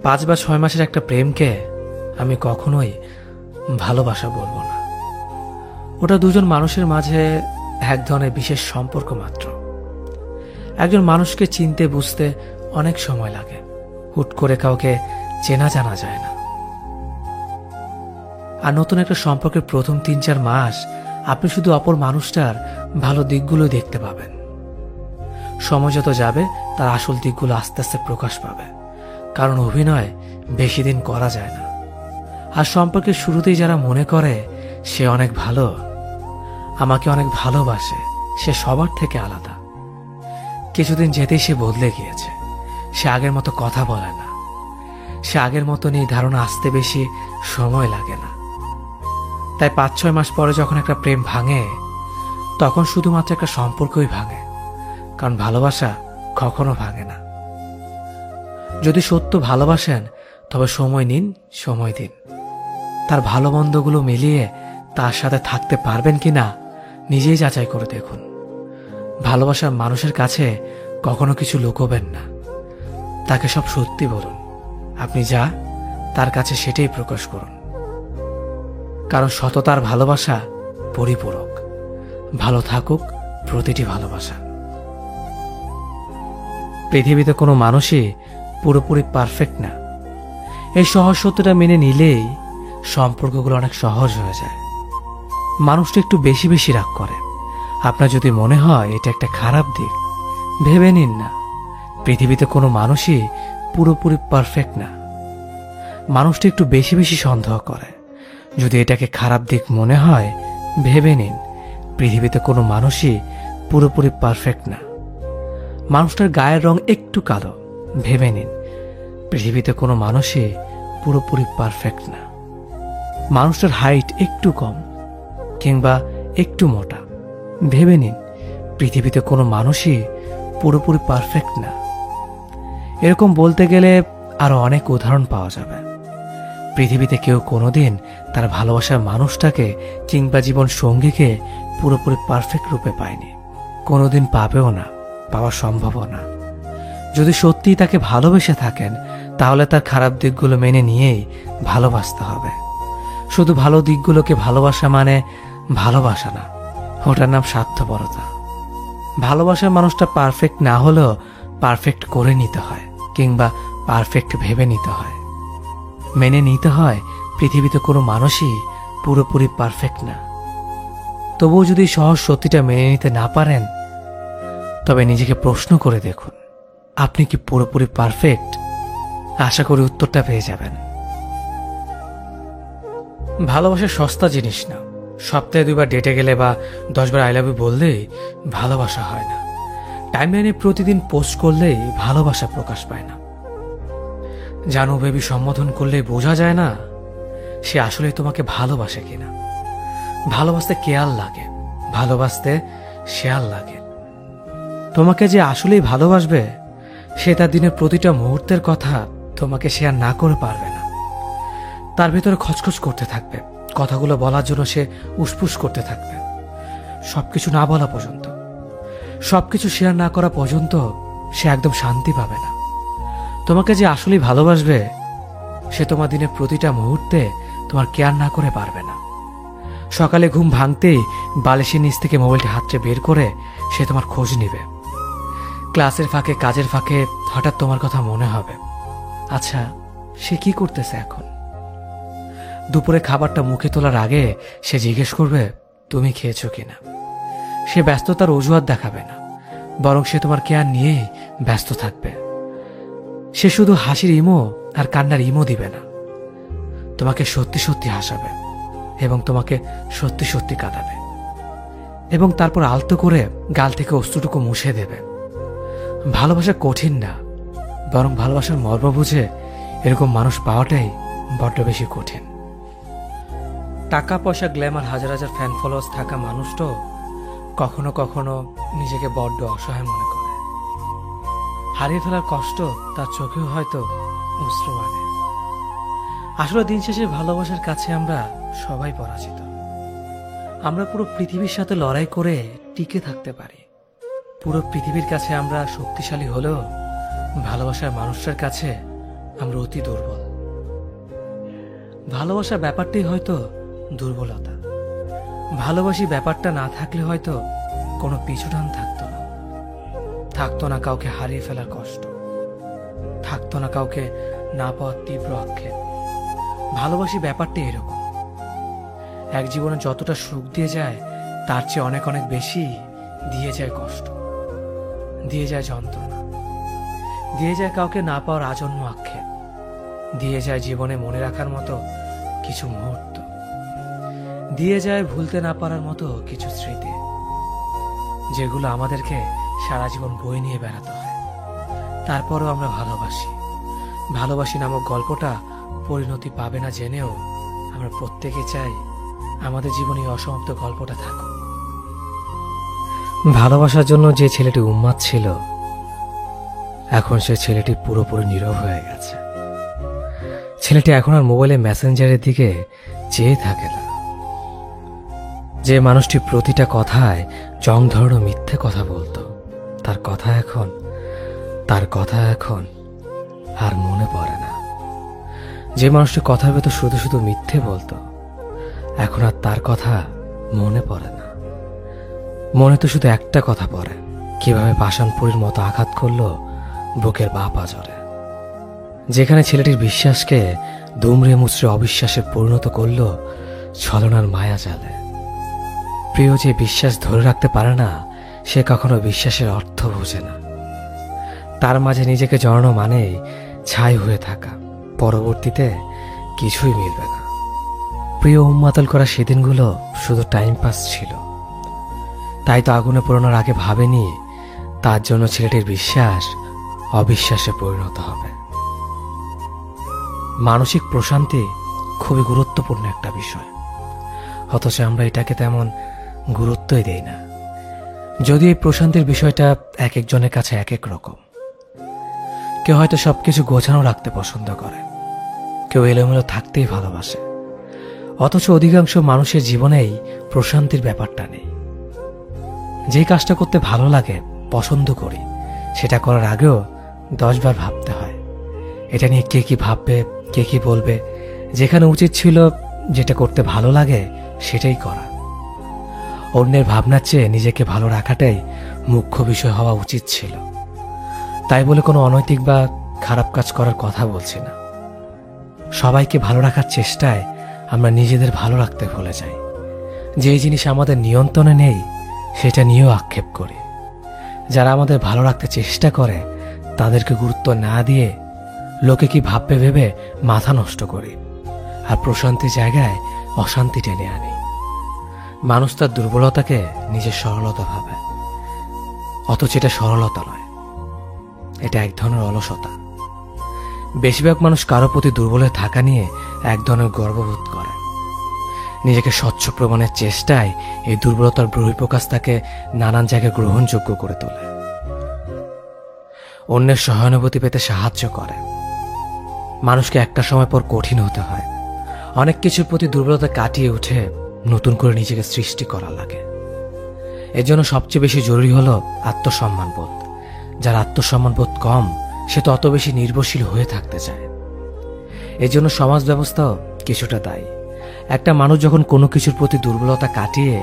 Speaker 3: 5 বা 6 মাসের একটা প্রেমকে আমি কখনোই ভালোবাসা বলবো না। ওটা দুজন মানুষের মাঝে এক ধরনের বিশেষ সম্পর্ক মাত্র। একজন মানুষকে চিনতে বুঝতে অনেক সময় লাগে। হুট করে কাউকে চেনা জানা যায় না। আর নতুন একটা সম্পর্কের প্রথম 3-4 মাস আপনি শুধু অপর মানুষটার ভালো দিকগুলো দেখতে পাবেন। সময় যত যাবে তার আসল দিকগুলো আস্তে আস্তে প্রকাশ পাবে, কারণ অভিনয় বেশি দিন করা যায় না। আর সম্পর্কের শুরুতেই যারা মনে করে সে অনেক ভালো, আমাকে অনেক ভালোবাসে, সে সবার থেকে আলাদা, কিছুদিন যেতেই সে বদলে গিয়েছে। সে আগের মতো কথা বলে না, সে আগের মতো এই ধারণা আসতে বেশি সময় লাগে না। তাই 5-6 মাস পরে যখন একটা প্রেম ভাঙে, তখন শুধুমাত্র একটা সম্পর্কই ভাঙে, কারণ ভালোবাসা কখনো ভাঙে না। যদি সত্য ভালোবাসেন তবে সময় নিন, সময় দিন। তার ভালো মন্দগুলো মিলিয়ে তার সাথে থাকতে পারবেন কিনা নিজেই যাচাই করে দেখুন। ভালোবাসার মানুষের কাছে কখনো কিছু লুকোবেন না, তাকে সব সত্যি বলুন। আপনি যা তার কাছে সেটাই প্রকাশ করুন, কারণ সততার ভালোবাসা পরিপূরক। ভালো থাকুক প্রতিটি ভালোবাসা। পৃথিবীতে কোনো মানুষই পুরোপুরি পারফেক্ট না। এই সহজ সত্যটা মেনে নিলেই সম্পর্কগুলো অনেক সহজ হয়ে যায়। মানুষটা একটু বেশি বেশি রাগ করে। আপনার যদি মনে হয় এটা একটা খারাপ দিক, ভেবে নিন না, পৃথিবীতে কোনো মানুষই পুরোপুরি পারফেক্ট না। মানুষটা একটু বেশি বেশি সন্দেহ করে। যদি এটাকে খারাপ দিক মনে হয়, ভেবে নিন, পৃথিবীতে কোনো মানুষই পুরোপুরি পারফেক্ট না। মানুষটার গায়ের রং একটু কালো, ভেবে নিন, পৃথিবীতে কোনো মানুষই পুরোপুরি পারফেক্ট না। মানুষটার হাইট একটু কম কিংবা একটু মোটা, ভেবে নিন, পৃথিবীতে কোনো মানুষই পুরোপুরি পারফেক্ট না। এরকম বলতে গেলে আরো অনেক উদাহরণ পাওয়া যাবে। পৃথিবীতে কেউ কোনোদিন তার ভালোবাসার মানুষটাকে কিংবা জীবন সঙ্গীকে পুরোপুরি পারফেক্ট রূপে পায়নি, কোনোদিন পাবেও না, পাওয়া সম্ভবও না। যদি সত্যিই তাকে ভালোবেসে থাকেন, তাহলে তার খারাপ দিকগুলো মেনে নিয়েই ভালোবাসতে হবে। শুধু ভালো দিকগুলোকে ভালোবাসা মানে ভালোবাসা না, ওটার নাম স্বার্থপরতা। ভালোবাসার মানুষটা পারফেক্ট না হলেও পারফেক্ট করে নিতে হয়, কিংবা পারফেক্ট ভেবে নিতে হয়। মেনে নিতে হয় পৃথিবীতে কোনো মানুষই পুরোপুরি পারফেক্ট না। তবুও যদি সহজ সত্যিটা মেনে নিতে না পারেন, তবে নিজেকে প্রশ্ন করে দেখুন, আপনি কি পুরোপুরি পারফেক্ট? আশা করি উত্তরটা পেয়ে যাবেন। ভালোবাসা সস্তা জিনিস না। সপ্তাহে 2 বার ডেটে গেলে বা 10 বার আই লাভ ইউ বললেই ভালোবাসা হয় না। টাইমলাইনে প্রতিদিন পোস্ট করলেই ভালোবাসা প্রকাশ পায় না। জানো বেবি সম্বোধন করলেই বোঝা যায় না সে আসলে তোমাকে ভালোবাসে কিনা। ভালোবাসতে কেয়ার লাগে, ভালোবাসতে শেয়ার লাগে। তোমাকে যে আসলেই ভালোবাসবে, সে তার দিনের প্রতিটা মুহূর্তের কথা তোমাকে শেয়ার না করে পারবে না। তার ভেতরে খচখচ করতে থাকবে, কথাগুলো বলার জন্য সে উসপুস করতে থাকবে, সবকিছু না বলা পর্যন্ত, সবকিছু শেয়ার না করা পর্যন্ত সে একদম শান্তি পাবে না। তোমাকে যে আসলেই ভালোবাসবে, সে তোমার দিনের প্রতিটা মুহূর্তে তোমার কেয়ার না করে পারবে না। সকালে ঘুম ভাঙতেই বালিশের নিচ থেকে মোবাইলটা হাতড়ে বের করে সে তোমার খোঁজ নিবে। ক্লাসের ফাঁকে, কাজের ফাঁকে হঠাৎ তোমার কথা মনে হবে, আচ্ছা সে কি করতেছে এখন। দুপুরে খাবারটা মুখে তোলার আগে সে জিজ্ঞেস করবে তুমি খেয়েছো কিনা। সে ব্যস্ততার অজুহাত দেখাবে না, বরং সে তোমার কেয়ার নিয়েই ব্যস্ত থাকবে। সে শুধু হাসির ইমো আর কান্নার ইমো দিবে না, তোমাকে সত্যি সত্যি হাসাবে এবং তোমাকে সত্যি সত্যি কাঁদাবে, এবং তারপর আলতো করে গাল থেকে অস্ত্রটুকু মুছে দেবে। ভালোবাসা কঠিন না, বরং ভালোবাসার মর্ম বুঝে এরকম মানুষ পাওয়াটাই বড্ড বেশি কঠিন। টাকা পয়সা, গ্ল্যামার, হাজার হাজার ফ্যান ফলোয়ার্স থাকা মানুষটাও কখনো কখনো নিজেকে বড্ড অসহায় মনে করে। হারিয়ে ফেলার কষ্ট তার চোখেও হয়তো অশ্রু আনে। আসলে দিন শেষে ভালোবাসার কাছে আমরা সবাই পরাজিত। আমরা পুরো পৃথিবীর সাথে লড়াই করে টিকে থাকতে পারি। পুরো পৃথিবীর কাছে আমরা শক্তিশালী হলেও ভালোবাসার মানুষটার কাছে আমরা অতি দুর্বল। ভালোবাসার ব্যাপারটাই হয়তো দুর্বলতা। ভালোবাসি ব্যাপারটা না থাকলে হয়তো কোনো পিছুটান থাকতো না। থাকতো না কাউকে হারিয়ে ফেলার কষ্ট, থাকতো না কাউকে না পাওয়ার তীব্র আক্ষেপ। ভালোবাসি ব্যাপারটা এরকম, এক জীবনে যতটা সুখ দিয়ে যায় তার চেয়ে অনেক অনেক বেশি দিয়ে যায় কষ্ট, দিয়ে যায় যন্ত্রণা, দিয়ে যায় কাউকে না পাওয়ার আজন্ম আক্ষেপ, দিয়ে যায় জীবনে মনে রাখার মতো কিছু মুহূর্ত, দিয়ে যায় ভুলতে না পারার মতো কিছু স্মৃতি, যেগুলো আমাদেরকে সারা জীবন বয়ে নিয়ে বেড়াতে হয়। তারপরও আমরা ভালোবাসি। ভালোবাসি নামক গল্পটা পরিণতি পাবে না জেনেও আমরা প্রত্যেকে চাই আমাদের জীবনে অসমাপ্ত গল্পটা থাকুক। ভালোবাসার জন্য যে ছেলেটি উন্মাদ ছিল, এখন সে ছেলেটি পুরোপুরি নীরব হয়ে গেছে। ছেলেটি এখন আর মোবাইলে মেসেঞ্জারের দিকে চেয়ে থাকে না। যে মানুষটি প্রতিটা কথায় জং ধরানো মিথ্যে কথা বলতো, তার কথা এখন আর মনে পড়ে না। যে মানুষটি কথার ভেতর শুধু শুধু মিথ্যে বলতো, এখন আর তার কথা মনে পড়ে না। মনে তো শুধু একটা কথা পড়ে, কিভাবে পাষাণপুরীর মতো আঘাত করলো বুকের বাঁ পাঁজরে। যেখানে ছেলেটির বিশ্বাসকে দুমড়ে মুচড়ে অবিশ্বাসে পরিণত করলো ছলনার মায়া জালে। প্রিয় যে বিশ্বাস ধরে রাখতে পারে না, সে কখনো বিশ্বাসের অর্থ বোঝে না। তার মাঝে নিজেকে জড়ানো মানে ছাই হয়ে থাকা, পরবর্তীতে কিছুই মিলবে না। প্রিয় উন্মাতল করা সেদিনগুলো শুধু টাইম পাস ছিল। তাই তো আগুনে পোড়ানোর আগে ভাবেনি তার জন্য ছেলেটির বিশ্বাস অবিশ্বাসে পরিণত হবে। মানসিক প্রশান্তি খুবই গুরুত্বপূর্ণ একটা বিষয়, অথচ আমরা এটাকে তেমন গুরুত্বই দেই না। যদি এই প্রশান্তির বিষয়টা এক একজনের কাছে এক এক রকম। কেউ হয়তো সবকিছু গোছানো রাখতে পছন্দ করে, কেউ এলোমেলো থাকতেই ভালোবাসে। অথচ অধিকাংশ মানুষের জীবনেই প্রশান্তির ব্যাপারটা নেই। যে কাজটা করতে ভালো লাগে, পছন্দ করি, সেটা করার আগেও 10 বার ভাবতে হয় এটা নিয়ে কে কি ভাববে, কে কি বলবে। যেখানে উচিত ছিল যেটা করতে ভালো লাগে সেটাই করা। অন্যের ভাবনার চেয়ে নিজেকে ভালো রাখাটাই মুখ্য বিষয় হওয়া উচিত ছিল। তাই বলে কোনো অনৈতিক বা খারাপ কাজ করার কথা বলছি না। সবাইকে ভালো রাখার চেষ্টায় আমরা নিজেদের ভালো রাখতে ভুলে যাই। যে জিনিস আমাদের নিয়ন্ত্রণে নেই সেটা নিয়েও আক্ষেপ করি। যারা আমাদের ভালো রাখতে চেষ্টা করে তাদেরকে গুরুত্ব না দিয়ে লোকে কি ভাববে ভেবে মাথা নষ্ট করি, আর প্রশান্তির জায়গায় অশান্তি টেনে আনি। মানুষ তার দুর্বলতাকে নিজের সরলতা ভাবে, অথচ এটা সরলতা নয়, এটা এক ধরনের অলসতা। বেশিরভাগ মানুষ কারো প্রতি দুর্বল হয়ে থাকা নিয়ে এক ধরনের গর্ববোধ করে। নিজেকে স্বচ্ছ প্রমাণের চেষ্টায় এই দুর্বলতার বহিঃপ্রকাশ তাকে নানান জায়গায় গ্রহণযোগ্য করে তোলে। অন্যের সহানুভূতি পেতে সাহায্য করে। মানুষকে একটা সময় পর কঠিন হতে হয়। অনেক কিছুর প্রতি দুর্বলতা কাটিয়ে উঠে নতুন করে নিজেকে সৃষ্টি করা লাগে। এর জন্য সবচেয়ে বেশি জরুরি হলো আত্মসম্মানবোধ। যার আত্মসম্মানবোধ কম, সে তো অত বেশি নির্ভরশীল হয়ে থাকতে চায়। এর জন্য সমাজ ব্যবস্থাও কিছুটা দায়ী। একটা মানুষ যখন কোনো কিছুর প্রতি দুর্বলতা কাটিয়ে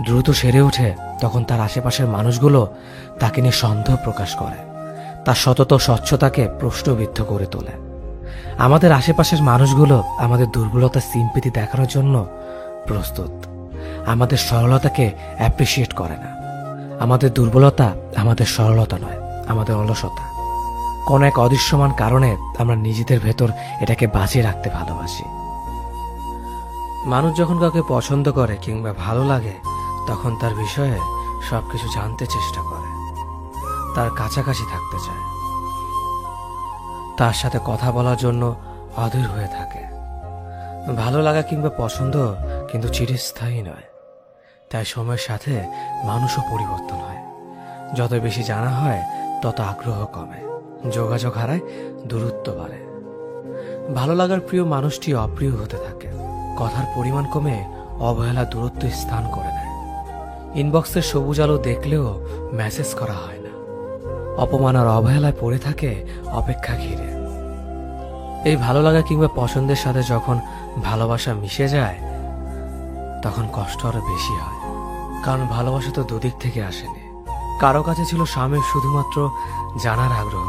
Speaker 3: দ্রুত সেরে ওঠে, তখন তার আশেপাশের মানুষগুলো তাকে নিয়ে সন্দেহ প্রকাশ করে, তার সতত স্বচ্ছতাকে প্রশ্নবিদ্ধ করে তোলে। আমাদের আশেপাশের মানুষগুলো আমাদের দুর্বলতার সিম্পিতি দেখানোর জন্য প্রস্তুত, আমাদের সরলতাকে অ্যাপ্রিসিয়েট করে না। আমাদের দুর্বলতা আমাদের সরলতা নয়, আমাদের অলসতা। কোন এক অদৃশ্যমান কারণে আমরা নিজেদের ভেতর এটাকে বাঁচিয়ে রাখতে ভালোবাসি। মানুষ যখন কাউকে পছন্দ করে কিংবা ভালো লাগে, তখন তার বিষয়ে সবকিছু জানতে চেষ্টা করে, তার কাছাকাছি থাকতে চায়, তার সাথে কথা বলার জন্য অধীর হয়ে থাকে। ভালো লাগা কিংবা পছন্দ কিন্তু চিরস্থায়ী নয়। তাই সময়ের সাথে মানুষও পরিবর্তন হয়। যত বেশি জানা হয় তত আগ্রহ কমে, যোগাযোগ হারায়, দূরত্ব বাড়ে। ভালো লাগার প্রিয় মানুষটি অপ্রিয় হতে থাকে। কথার পরিমাণ কমে অবহেলা দূরত্ব স্থান করে নেয়। ইনবক্সের সবুজ আলো দেখলেও মেসেজ করা হয় না। অপমান আর অবহেলায় পড়ে থাকে অপেক্ষা ঘিরে। এই ভালো লাগা কিংবা পছন্দের সাথে যখন ভালোবাসা মিশে যায়, তখন কষ্ট আরো বেশি হয়। কারণ ভালোবাসা তো দুদিক থেকে আসেনি। কারো কাছে ছিল স্বামীর শুধুমাত্র জানার আগ্রহ,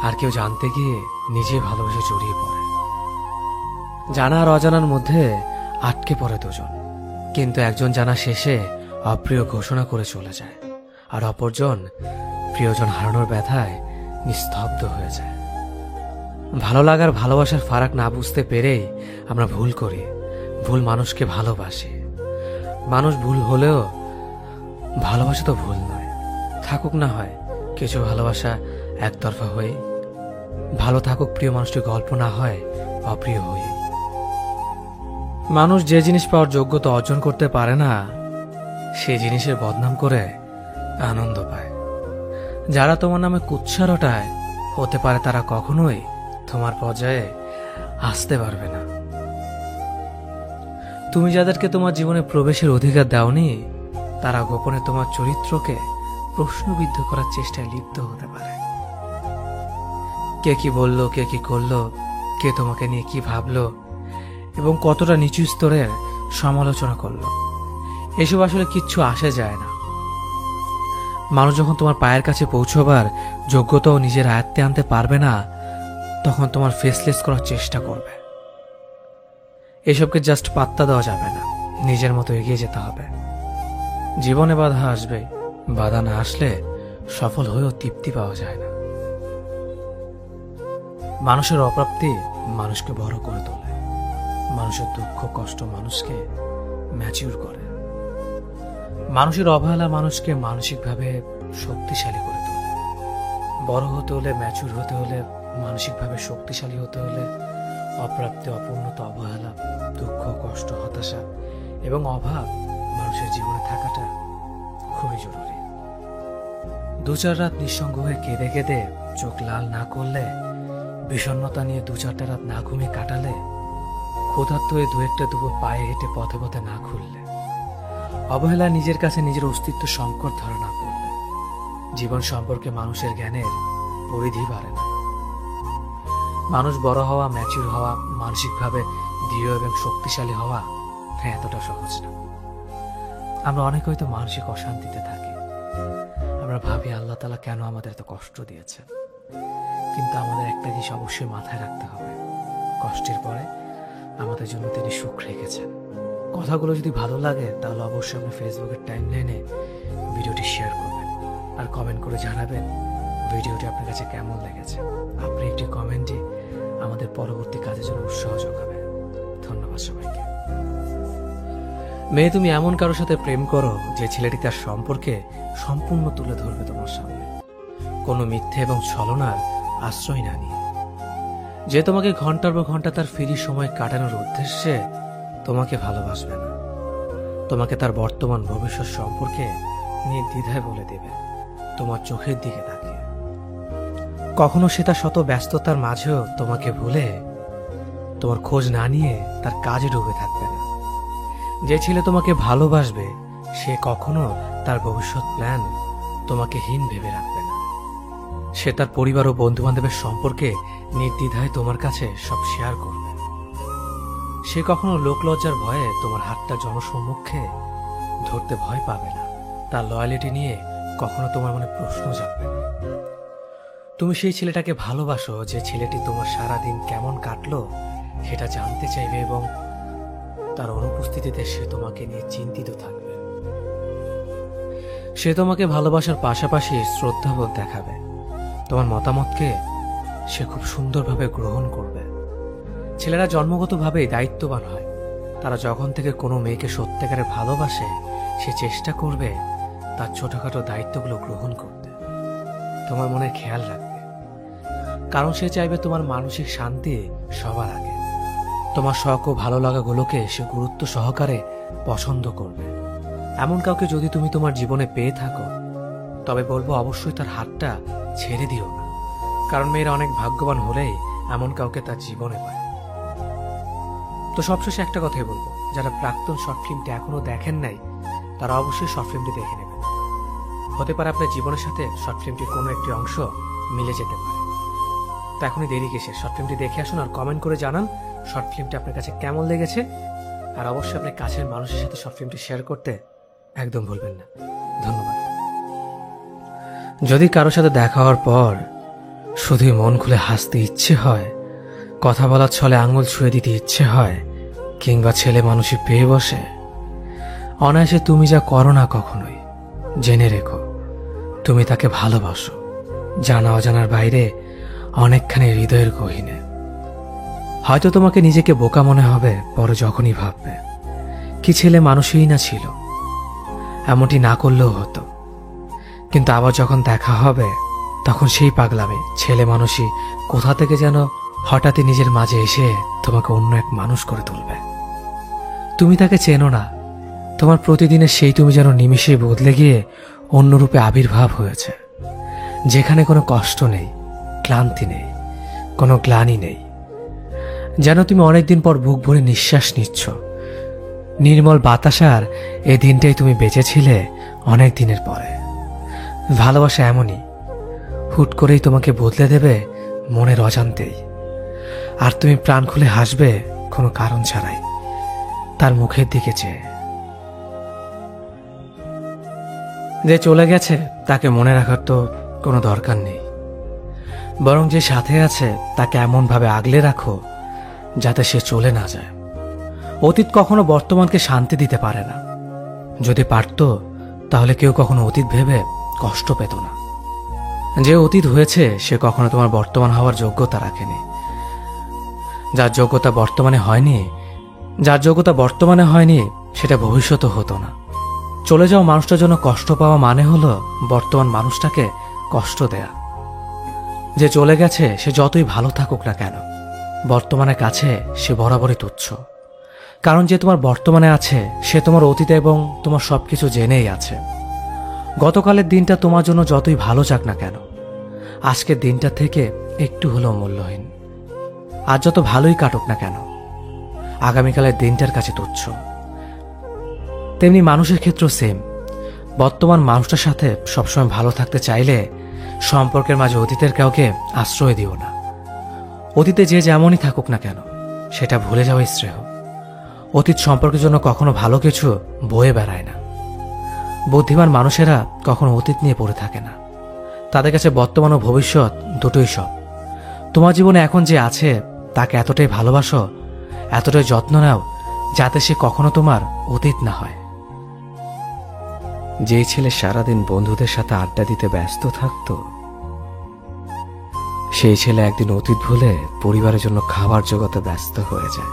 Speaker 3: আর কেউ জানতে গিয়ে নিজে ভালোবেসে জড়িয়ে পড়ে। জানা আর অজানার মধ্যে আটকে পড়ে দুজন, কিন্তু একজন জানা শেষে অপ্রিয় ঘোষণা করে চলে যায়, আর অপরজন প্রিয়জন হারানোর ব্যথায় নিস্তব্ধ হয়ে যায়। ভালো লাগার ভালোবাসার ফারাক না বুঝতে পেরেই আমরা ভুল করি, ভুল মানুষকে ভালোবাসি। মানুষ ভুল হলেও ভালোবাসা তো ভুল নয়। থাকুক না হয় কিছু ভালোবাসা একতরফা হয়ে, ভালো থাকুক প্রিয় মানুষটির গল্প না হয় অপ্রিয় হয়ে। মানুষ যে জিনিস পাওয়ার যোগ্যতা অর্জন করতে পারে না, সে জিনিসের বদনাম করে আনন্দ পায়। যারা তোমার নামে কুৎসা রটায়, হতে পারে তারা কখনোই তোমার পর্যায়ে আসতে পারবে না। তুমি যাদেরকে তোমার জীবনে প্রবেশের অধিকার দাওনি, তারা গোপনে তোমার চরিত্রকে প্রশ্নবিদ্ধ করার চেষ্টায় লিপ্ত হতে পারে। কে কি বলল, কে কি করলো, কে তোমাকে নিয়ে কি ভাবলো এবং কতটা নিচু স্তরের সমালোচনা করলো, এসব আসলে কিচ্ছু আসে যায় না। মানুষ যখন তোমার পায়ের কাছে পৌঁছবার যোগ্যতাও নিজের আয়ত্তে আনতে পারবে না, তখন তোমার ফেসলেস করার চেষ্টা করবে। এসবকে জাস্ট পাত্তা দেওয়া যাবে না, নিজের মতো এগিয়ে যেতে হবে। জীবনে বাধা আসবে, বাধা না আসলে সফল হয়েও তৃপ্তি পাওয়া যায় না। মানুষের অপ্রাপ্তি মানুষকে বড় করে তোলে, মানুষের দুঃখ কষ্ট মানুষকে ম্যাচিউর করে, মানুষের অবহেলা মানুষকে মানসিকভাবে শক্তিশালী করে তোলে। বড় হতে হলে, ম্যাচিউর হতে হলে, মানসিকভাবে শক্তিশালী হতে হলে অপ্রাপ্তি, অপূর্ণতা, অবহেলা, দুঃখ কষ্ট হতাশা এবং অভাব মানুষের জীবনে থাকাটা খুবই জরুরি। দু চার রাত নিঃসঙ্গ হয়ে কেঁদে কেঁদে চোখ লাল না করলে, বিষণ্ণতা নিয়ে দু চারটা রাত না ঘুমিয়ে কাটালে, ক্ষুধার্ত হয়ে দু একটা দুপুর পায়ে হেঁটে পথে পথে না ঘুরলে, অবহেলা নিজের কাছে নিজের অস্তিত্ব সংকট ধরা না পড়লে, জীবন সম্পর্কে মানুষের জ্ঞানের পরিধি বাড়ে না। মানুষ বড় হওয়া, ম্যাচিউর হওয়া, মানসিকভাবে দৃঢ় এবং শক্তিশালী হওয়া এতটা সহজ না। আমরা অনেক হয়তো মানসিক অশান্তিতে থাকি। আমরা ভাবি আল্লাহ তাআলা কেন আমাদের এত কষ্ট দিয়েছেন, কিন্তু আমাদের একটা জিনিস অবশ্যই মাথায় রাখতে হবে, কষ্টের পরে আমাদের জন্য তিনি সুখ রেখেছেন। কথাগুলো যদি ভালো লাগে তাহলে অবশ্যই আপনি ফেসবুকের টাইমলাইনে ভিডিওটি শেয়ার করবেন আর কমেন্ট করে জানাবেন ভিডিওটি আপনার কাছে কেমন লেগেছে। আপনি একটি কমেন্টই আমাদের পরবর্তী কাজের জন্য উৎসাহ যোগাবে। ধন্যবাদ সবাইকে। মেয়ে, তুমি এমন কারোর সাথে প্রেম করো যে ছেলেটি তার সম্পর্কে সম্পূর্ণ তুলে ধরবে তোমার সামনে, কোনো মিথ্যে এবং ছলনার আশ্রয় না নিয়ে। যে তোমাকে ঘন্টার পর ঘন্টা তার ফ্রি সময় কাটানোর উদ্দেশ্যে তোমাকে ভালোবাসবে না, তোমাকে তার বর্তমান ভবিষ্যৎ সম্পর্কে নির্দ্বিধায় বলে দেবে তোমার চোখের দিকে তাকিয়ে। কখনো সে তার শত ব্যস্ততার মাঝেও তোমাকে ভুলে তোমার খোঁজ না নিয়ে তার কাজে ডুবে থাকবে না। যে ছেলে তোমাকে ভালোবাসবে সে কখনো তার ভবিষ্যৎ প্ল্যান তোমাকে হীন ভেবে রাখবে না। সে তার পরিবার ও বন্ধু বান্ধবের সম্পর্কে নির্দ্বিধায় তোমার কাছে সব শেয়ার করবে। সে কখনো লোকলজ্জার ভয়ে তোমার হাতটা জনসম্মুখে ধরতে ভয় পাবে না। তার লয়ালিটি নিয়ে কখনো তোমার মনে প্রশ্ন জাগবে না। তুমি সেই ছেলেটাকে ভালোবাসো যে ছেলেটি তোমার সারাদিন কেমন কাটলো সেটা জানতে চাইবে এবং তার অনুপস্থিতিতে সে তোমাকে নিয়ে চিন্তিত থাকবে। সে তোমাকে ভালোবাসার পাশাপাশি শ্রদ্ধাবোধ দেখাবে। তোমার মতামতকে সে খুব সুন্দরভাবে গ্রহণ করবে। ছেলেরা জন্মগতভাবেই দায়িত্ববান হয়। তারা যখন থেকে কোনো মেয়েকে সত্যিকারে ভালোবাসে সে চেষ্টা করবে তার ছোটখাটো দায়িত্বগুলো গ্রহণ করতে, তোমার মনে খেয়াল রাখবে, কারণ সে চাইবে তোমার মানসিক শান্তি সবার আগে। তোমার শখ ও ভালো লাগাগুলোকে সে গুরুত্ব সহকারে পছন্দ করবে। এমন কাউকে যদি তুমি তোমার জীবনে পেয়ে থাকো তবে বলবো অবশ্যই তার হাতটা ছেড়ে দিও না, কারণ মেয়েরা অনেক ভাগ্যবান হলেই এমন কাউকে তার জীবনে পায়। তো সবশেষে একটা কথাই বলবো, যারা প্রাক্তন শর্ট ফিল্মটি এখনো দেখেন নাই তারা অবশ্যই শর্ট ফিল্মটি দেখে নেবেন। হতে পারে আপনার জীবনের সাথে শর্ট ফিল্মটির কোনো একটি অংশ মিলে যেতে পারে। তো এখনই দেরি কিসে, শর্ট ফিল্মটি দেখে আসুন আর কমেন্ট করে জানান শর্ট ফিল্মটি আপনার কাছে কেমন লেগেছে। আর অবশ্যই আপনার কাছের মানুষের সাথে শর্ট ফিল্মটি শেয়ার করতে একদম ভুলবেন না। ধন্যবাদ। যদি কারোর সাথে দেখা হওয়ার পর শুধুই মন খুলে হাসতে ইচ্ছে হয়, কথা বলার ছলে আঙুল ছুঁয়ে দিতে ইচ্ছে হয়, কিংবা ছেলে মানুষই পেয়ে বসে? অনায়াসে তুমি যা করো না কখনোই, জেনে রেখো তুমি তাকে ভালোবাসো, জানা অজানার বাইরে অনেকখানি হৃদয়ের গহীনে। হয়তো তোমাকে নিজেকে বোকা মনে হবে পরে যখনই ভাববে কি ছেলে মানুষই না ছিল, এমনটি না করলেও হতো। কিন্তু আবার যখন দেখা হবে তখন সেই পাগলামে ছেলে মানুষই কোথা থেকে যেন হঠাৎই নিজের মাঝে এসে তোমাকে অন্য এক মানুষ করে তুলবে। তুমি তাকে চেনো না, তোমার প্রতিদিনের সেই তুমি যেন নিমিষেই বদলে গিয়ে অন্য রূপে আবির্ভাব হয়েছে, যেখানে কোনো কষ্ট নেই, ক্লান্তি নেই, কোনো গ্লানি নেই। যেন তুমি অনেকদিন পর বুক ভরে নিঃশ্বাস নিচ্ছ। নির্মল বাতাসার এই দিনটাই তুমি বেঁচেছিলে অনেক দিনের পরে। ভালোবাসা এমনই, হুট করেই তোমাকে বদলে দেবে মনের অজান্তেই। আর তুমি প্রাণ খুলে হাসবে কোনো কারণ ছাড়াই, তার মুখের দিকে চেয়ে। যে চলে গেছে তাকে মনে রাখার তো কোনো দরকার নেই, বরং যে সাথে আছে তাকে এমনভাবে আগলে রাখো যাতে সে চলে না যায়। অতীত কখনো বর্তমানকে শান্তি দিতে পারে না। যদি পারত তাহলে কেউ কখনো অতীত ভেবে কষ্ট পেত না। যে অতীত হয়েছে সে কখনো তোমার বর্তমান হওয়ার যোগ্যতা রাখেনি। যার যোগ্যতা বর্তমানে হয়নি সেটা ভবিষ্যতে হতো না। চলে যাওয়া মানুষটার জন্য কষ্ট পাওয়া মানে হলো বর্তমান মানুষটাকে কষ্ট দেয়া। যে চলে গেছে সে যতই ভালো থাকুক না কেন, বর্তমানের কাছে সে বরাবরই তুচ্ছ। কারণ যে তোমার বর্তমানে আছে সে তোমার অতীতে এবং তোমার সবকিছু জেনেই আছে। গতকালের দিনটা তোমার জন্য যতই ভালো যাক না কেন, আজকের দিনটা থেকে একটু হলেও মূল্যহীন। আজ যত ভালোই কাটুক না কেন, আগামীকালের দিনটার কাছে তুচ্ছ। তেমনি মানুষের ক্ষেত্রেও সেম। বর্তমান মানুষটার সাথে সবসময় ভালো থাকতে চাইলে সম্পর্কের মাঝে অতীতের কাউকে আশ্রয় দিও না। অতীতে যে যেমনই থাকুক না কেন সেটা ভুলে যাওয়াই শ্রেয়। অতীত সম্পর্কের জন্য কখনো ভালো কিছু বয়ে বেড়ায় না। বুদ্ধিমান মানুষেরা কখনো অতীত নিয়ে পড়ে থাকে না। তাদের কাছে বর্তমান ও ভবিষ্যৎ দুটোই সব। তোমার জীবনে এখন যে আছে তাকে এতটাই ভালোবাসো, এতটাই যত্ন নাও যাতে সে কখনো তোমার অতীত না হয়। যেই ছেলে সারাদিন বন্ধুদের সাথে আড্ডা দিতে ব্যস্ত থাকতো, সেই ছেলে একদিন অতীত ভুলে পরিবারের জন্য খাবার জোগাতে ব্যস্ত হয়ে যায়।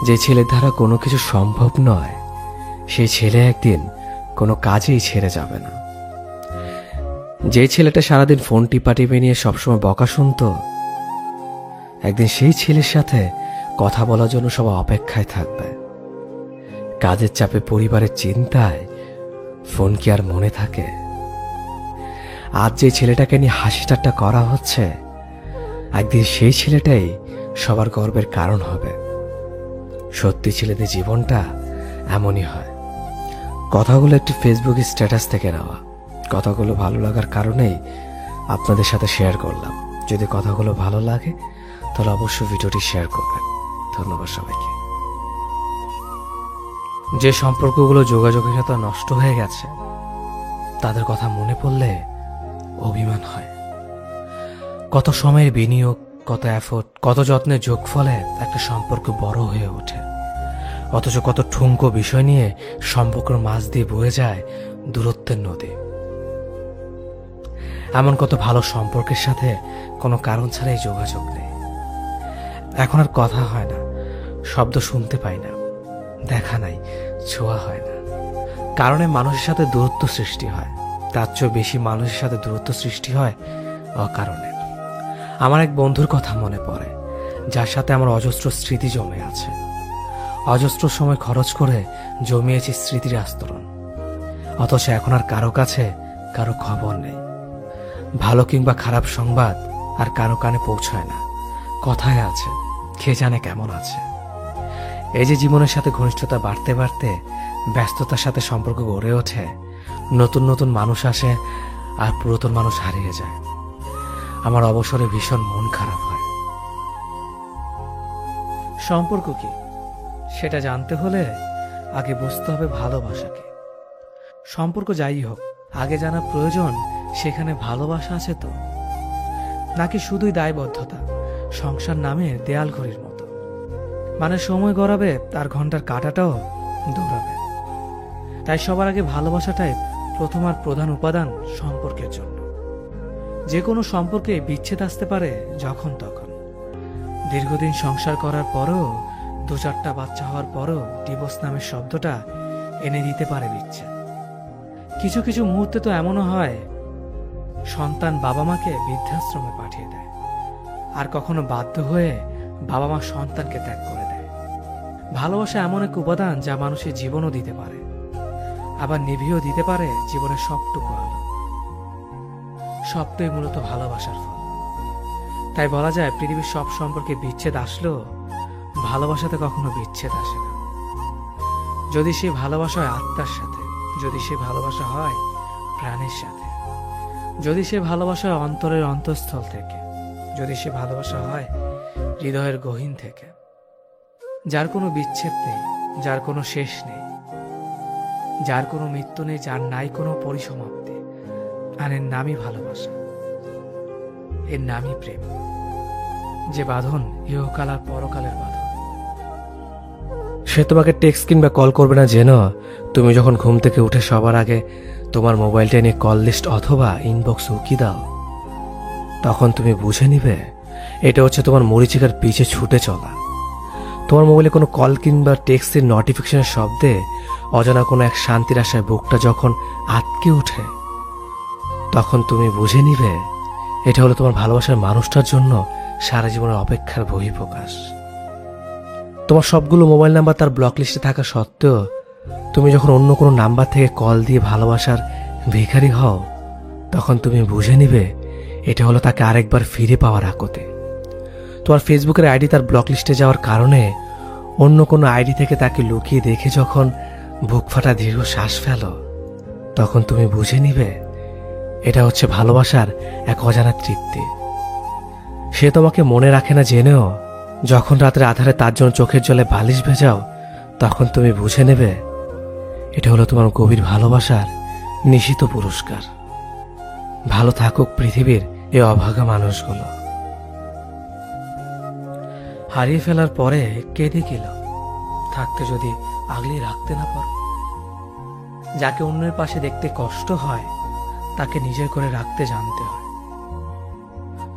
Speaker 3: যে ছেলের দ্বারা কোনো কিছু সম্ভব নয়, সেই ছেলে একদিন কোনো কাজেই ছেড়ে যাবে না। যে ছেলেটা সারাদিন ফোন টিপাটিপি নিয়ে সবসময় বকা শুনতো, একদিন সেই ছেলের সাথে কথা বলার জন্য সবাই অপেক্ষায় থাকবে। কাজের চাপে, পরিবারের চিন্তায় ফোন কি আর মনে থাকে? আজ যে ছেলেটাকে নিয়ে হাসি ঠাট্টা করা হচ্ছে, একদিন সেই ছেলেটাই সবার গর্বের কারণ হবে। সত্যি ছেলেদের জীবনটা এমনই হয়। কথাগুলো একটি ফেসবুক স্ট্যাটাস থেকে নেওয়া। কথাগুলো ভালো লাগার কারণেই আপনাদের সাথে শেয়ার করলাম। যদি কথাগুলো ভালো লাগে তাহলে অবশ্যই ভিডিওটি শেয়ার করবেন। ধন্যবাদ সবাইকে। যে সম্পর্কগুলো যোগাযোগহীনতা নষ্ট হয়ে গেছে তাদের কথা মনে পড়লে অভিমান হয়। কত সময়ের বিনিয়োগ, কত এফোর্ট, কত যত্নের যোগফলে একটা সম্পর্ক বড় হয়ে ওঠে, অথচ কত ঠুনকো বিষয় নিয়ে সম্পর্কের মাঝ দিয়ে বয়ে যায় দূরত্বের নদী। এমন কত ভালো সম্পর্কের সাথে কোনো কারণ ছাড়াই যোগাযোগ নেই। এখন আর কথা হয় না, শব্দ শুনতে পাই না, দেখা নাই, ছোঁয়া হয় না। কারণে মানুষের সাথে দূরত্ব সৃষ্টি হয়। তার চেয়ে বেশি মানুষের সাথে দূরত্ব সৃষ্টি হয় অকারণে। আমার এক বন্ধুর কথা মনে পড়ে, যার সাথে আমার অজস্র স্মৃতি জমে আছে। অজস্র সময় খরচ করে জমিয়েছি স্মৃতির আস্তরণ, অথচ এখন আর কারো কাছে কারো খবর নেই। ভালো কিংবা খারাপ সংবাদ আর কারো কানে পৌঁছায় না। কথায় আছে, কে জানে কেমন আছে। এই যে জীবনের সাথে ঘনিষ্ঠতা বাড়তে বাড়তে ব্যস্ততার সাথে সম্পর্ক গড়ে ওঠে, নতুন নতুন মানুষ আসে আর পুরাতন মানুষ হারিয়ে যায়। আমার অবসরে ভীষণ মন খারাপ হয়। সম্পর্ক কি সেটা জানতে হলে আগে বুঝতে হবে ভালোবাসাকে। সম্পর্ক যাই হোক, আগে জানা প্রয়োজন সেখানে ভালোবাসা আছে তো। নাকি শুধুই দায়বদ্ধতা, সংসার নামের দেয়াল ঘড়ির মতো। মানে সময় গড়াবে, তার ঘন্টার কাঁটাটাও দৌড়াবে। তাই সবার আগে ভালোবাসাটাই প্রথম আর প্রধান উপাদান সম্পর্কের জন্য। যে কোনো সম্পর্কে বিচ্ছেদ আসতে পারে যখন তখন। দীর্ঘদিন সংসার করার পরও, 2-4টা বাচ্চা হওয়ার পরও ডিভোর্স নামের শব্দটা এনে দিতে পারে বিচ্ছেদ। কিছু কিছু মুহূর্তে তো এমনও হয়, সন্তান বাবা মাকে বৃদ্ধাশ্রমে পাঠিয়ে দেয়, আর কখনো বাধ্য হয়ে বাবা মা সন্তানকে ত্যাগ করে দেয়। ভালোবাসা এমন এক উপাদান যা মানুষের জীবনও দিতে পারে, আবার নিভিয়েও দিতে পারে জীবনের সবটুকু আলো। সবটাই মূলত ভালোবাসার ফল। তাই বলা যায়, পৃথিবীর সব সম্পর্কে বিচ্ছেদ আসলেও ভালোবাসাতে কখনো বিচ্ছেদ আসে না। যদি সে ভালোবাসা হয় আত্মার সাথে, যদি সে ভালোবাসা হয় প্রাণের সাথে, যদি সে ভালোবাসা হয় অন্তরের অন্তঃস্থল থেকে, যদি সে ভালোবাসা হয় হৃদয়ের গহীন থেকে, যার কোনো বিচ্ছেদ নেই, যার কোনো শেষ নেই, যার কোনো মৃত্যু নেই, যার নাই কোনো পরিসমাপ্তি। আর এর নামই ভালোবাসা, এর নামই প্রেম, যে বাঁধন ইহকাল আর পরকালের বাঁধন। সে তোমাকে টেক্সট কিংবা কল করবে না যেন তুমি যখন ঘুম থেকে উঠে সবার আগে তোমার মোবাইলটা নিয়ে কল লিস্ট অথবা ইনবক্স উকি দাও, তখন তুমি বুঝে নিবে এটা হচ্ছে তোমার মরিচিকার পিছে ছুটে চলা। তোমার মোবাইলে কোনো কল কিংবা টেক্সটের নোটিফিকেশনের শব্দে অজানা কোনো এক শান্তির আশায় বুকটা যখন আটকে ওঠে, তখন তুমি বুঝে নিবে এটা হলো তোমার ভালোবাসার মানুষটার জন্য সারা জীবনের অপেক্ষার বহিঃপ্রকাশ। তোমার সবগুলো মোবাইল নাম্বার তার ব্লক লিস্টে থাকা সত্ত্বেও তুমি যখন অন্য কোনো নাম্বার থেকে কল দিয়ে ভালোবাসার ভিখারি হও, তখন তুমি বুঝে নিবে এটা হলো তাকে আরেকবার ফিরে পাওয়ার আকুতি। তোমার ফেসবুকের আইডি তার ব্লক লিস্টে যাওয়ার কারণে অন্য কোনো আইডি থেকে তাকে লুকিয়ে দেখে যখন বুক ফাটা দীর্ঘ শ্বাস ফেলো, তখন তুমি বুঝে নিবে এটা হচ্ছে ভালোবাসার এক অজানা তৃপ্তি। সে তোমাকে মনে রাখে না জেনেও যখন রাতের আধারে তার জন্য চোখের জলে বালিশ ভেজাও, তখন তুমি বুঝে নেবে এটা হলো তোমার গভীর ভালোবাসার নিশিত পুরস্কার। ভালো থাকুক পৃথিবীর এই অভাগা মানুষগুলো। হারিয়ে ফেলার পরে কেঁদে গেল, থাকতে যদি আগলে রাখতে না পারো। যাকে অন্যের পাশে দেখতে কষ্ট হয়, তাকে নিজের করে রাখতে জানতে হয়।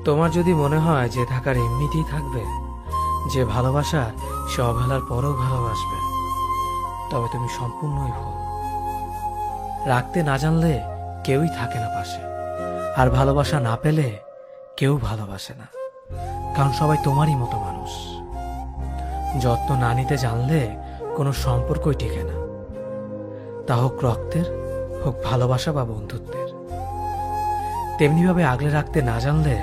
Speaker 3: তোমার যদি মনে হয় যে থাকার এমনিতেই থাকবে, যে ভালোবাসা সে অবহেলার পরেও ভালোবাসবে, তবে তুমি সম্পূর্ণই ভুল। রাখতে না জানলে কেউই থাকে না পাশে, আর ভালোবাসা না পেলে কেউ ভালোবাসে না, কারণ সবাই তোমারই মতো মানুষ। যত্ন না নিতে জানলে কোনো সম্পর্কই টিকে না, তা হোক রক্তের, হোক ভালোবাসা বা বন্ধুত্বের। তেমনিভাবে আগলে রাখতে না জানলে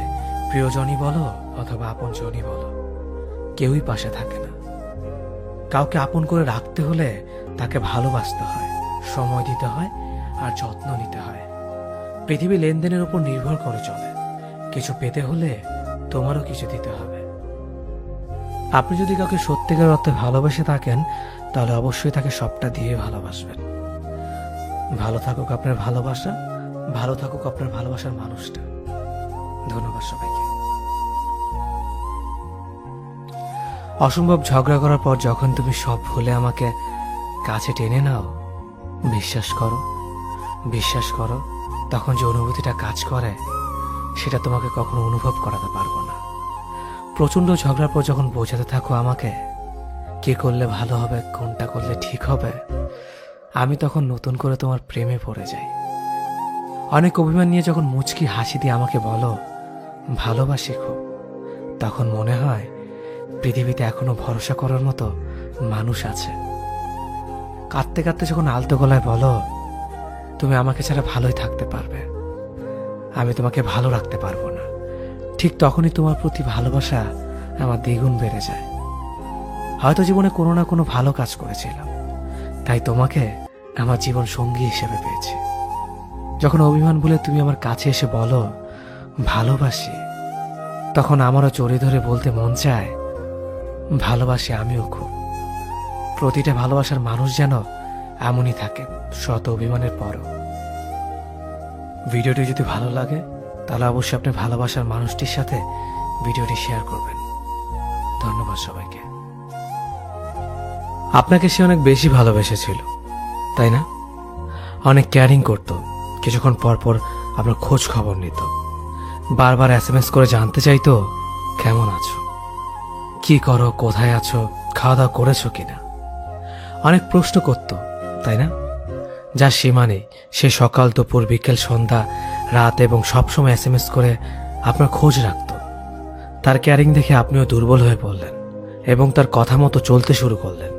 Speaker 3: প্রিয়জনই বলো অথবা আপনজনই বলো, কেউই পাশে থাকে না। কাউকে আপন করে রাখতে হলে তাকে ভালোবাসতে হয়, সময় দিতে হয় আর যত্ন নিতে হয়। পৃথিবী লেনদেনের উপর নির্ভর করে চলে, কিছু পেতে হলে তোমারও কিছু দিতে হবে। আপনি যদি কাউকে সত্যিকার অর্থে ভালোবেসে থাকেন, তাহলে অবশ্যই তাকে সবটা দিয়ে ভালোবাসবেন। ভালো থাকুক আপনার ভালোবাসা, ভালো থাকুক আপনার ভালোবাসার মানুষটা। ধন্যবাদ সবাইকে। অসম্ভব ঝগড়া করার পর যখন তুমি সব ভুলে আমাকে কাছে টেনে নাও, বিশ্বাস করো তখন যে অনুভূতিটা কাজ করে সেটা তোমাকে কখনো অনুভব করাতে পারবো না। প্রচন্ড ঝগড়ার পর যখন বোঝাতে থাকো আমাকে কি করলে ভালো হবে, কোনটা করলে ঠিক হবে, আমি তখন নতুন করে তোমার প্রেমে পড়ে যাই। অনেক অভিমান নিয়ে যখন মুচকি হাসি দিয়ে আমাকে বলো ভালোবাসি খুব, তখন মনে হয় পৃথিবীতে এখনো ভরসা করার মতো মানুষ আছে। কাঁদতে কাঁদতে যখন আলতো গলায় বলো তুমি আমাকে ছাড়া ভালোই থাকতে পারবে, আমি তোমাকে ভালো রাখতে পারবো না, ঠিক তখনই তোমার প্রতি ভালোবাসা আমার দ্বিগুণ বেড়ে যায়। হয়তো জীবনে কোনো না কোনো ভালো কাজ করেছিলাম, তাই তোমাকে আমার জীবন সঙ্গী হিসেবে পেয়েছি। যখন অভিমান ভুলে তুমি আমার কাছে এসে বলো ভালোবাসি, তখন আমারও জড়িয়ে ধরে বলতে মন চায় ভালোবাসি আমিও খুব। প্রতিটা ভালোবাসার মানুষ যেন এমনই থাকে, শত অভিমানের পরও। ভিডিওটি যদি ভালো লাগে তাহলে অবশ্যই আপনি ভালোবাসার মানুষটির সাথে ভিডিওটি শেয়ার করবেন। ধন্যবাদ সবাইকে। আপনাকে সে অনেক বেশি ভালোবেসেছিল, তাই না? অনেক কেয়ারিং করত, কিছুক্ষণ পর পর আপনার খোঁজ খবর নিত, বারবার SMS করে জানতে চাইতো কেমন আছো, কি করো, কোথায় আছো, খাওয়া দাওয়া করেছো কিনা। অনেক প্রশ্ন করত, তাই না? যার সীমা নেই। সে সকাল, দুপুর, বিকেল, সন্ধ্যা, রাত এবং সবসময় SMS করে আপনার খোঁজ রাখত। তার কেয়ারিং দেখে আপনিও দুর্বল হয়ে পড়লেন এবং তার কথা মতো চলতে শুরু করলেন।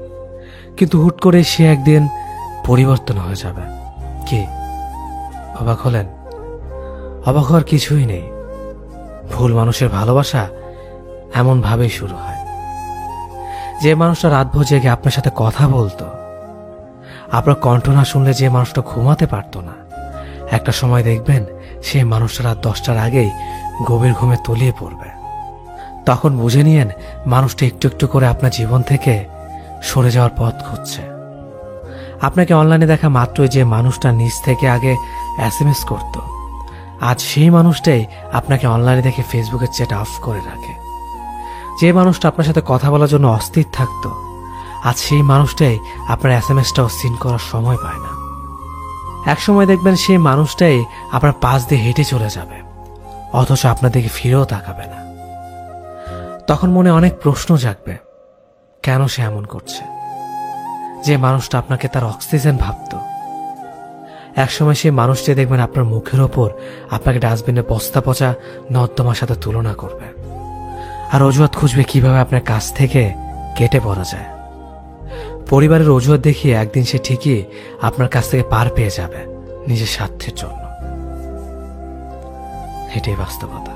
Speaker 3: কিন্তু হুট করে সে একদিন পরিবর্তন হয়ে যাবে। কি অবাক হলেন? অবাক হওয়ার কিছুই নেই। ভুল মানুষের ভালোবাসা এমন ভাবেই শুরু হয়। যে মানুষটা রাতভর জেগে আপনার সাথে কথা বলতো, আপনার কণ্ঠ না শুনলে যে মানুষটা ঘুমাতে পারতো না, একটা সময় দেখবেন সেই মানুষটা রাত 10টার আগেই গভীর ঘুমে তলিয়ে পড়বে। তখন বুঝে নিয়েন মানুষটা একটু একটু করে আপনার জীবন থেকে সরে যাওয়ার পথ খুঁজছে। আপনাকে অনলাইনে দেখা মাত্রই যে মানুষটা নিজ থেকে আগে SMS করত, আজ সেই মানুষটাই আপনাকে অনলাইনে দেখে ফেসবুকের চ্যাট অফ করে রাখে। যে মানুষটা আপনার সাথে কথা বলার জন্য অস্থির থাকতো, আজ সেই মানুষটাই আপনার SMSটাও সিন করার সময় পায় না। এক সময় দেখবেন সেই মানুষটাই আপনার পাশ দিয়ে হেঁটে চলে যাবে, অথচ আপনার দিকে ফিরেও তাকাবে না। তখন মনে অনেক প্রশ্ন জাগবে, কেন সে এমন করছে? যে মানুষটা আপনাকে তার অক্সিজেন ভাবত, একসময় সেই মানুষটি দেখবেন আপনার মুখের ওপর আপনাকে ডাস্টবিনে বস্তা পচা নর্দমার সাথে তুলনা করবে, আর অজুহাত খুঁজবে কিভাবে আপনার কাছ থেকে কেটে পড়া যায়। পরিবারের অজুহাত দেখিয়ে একদিন সে ঠিকই আপনার কাছ থেকে পার পেয়ে যাবে নিজের স্বার্থের জন্য। এটাই বাস্তবতা।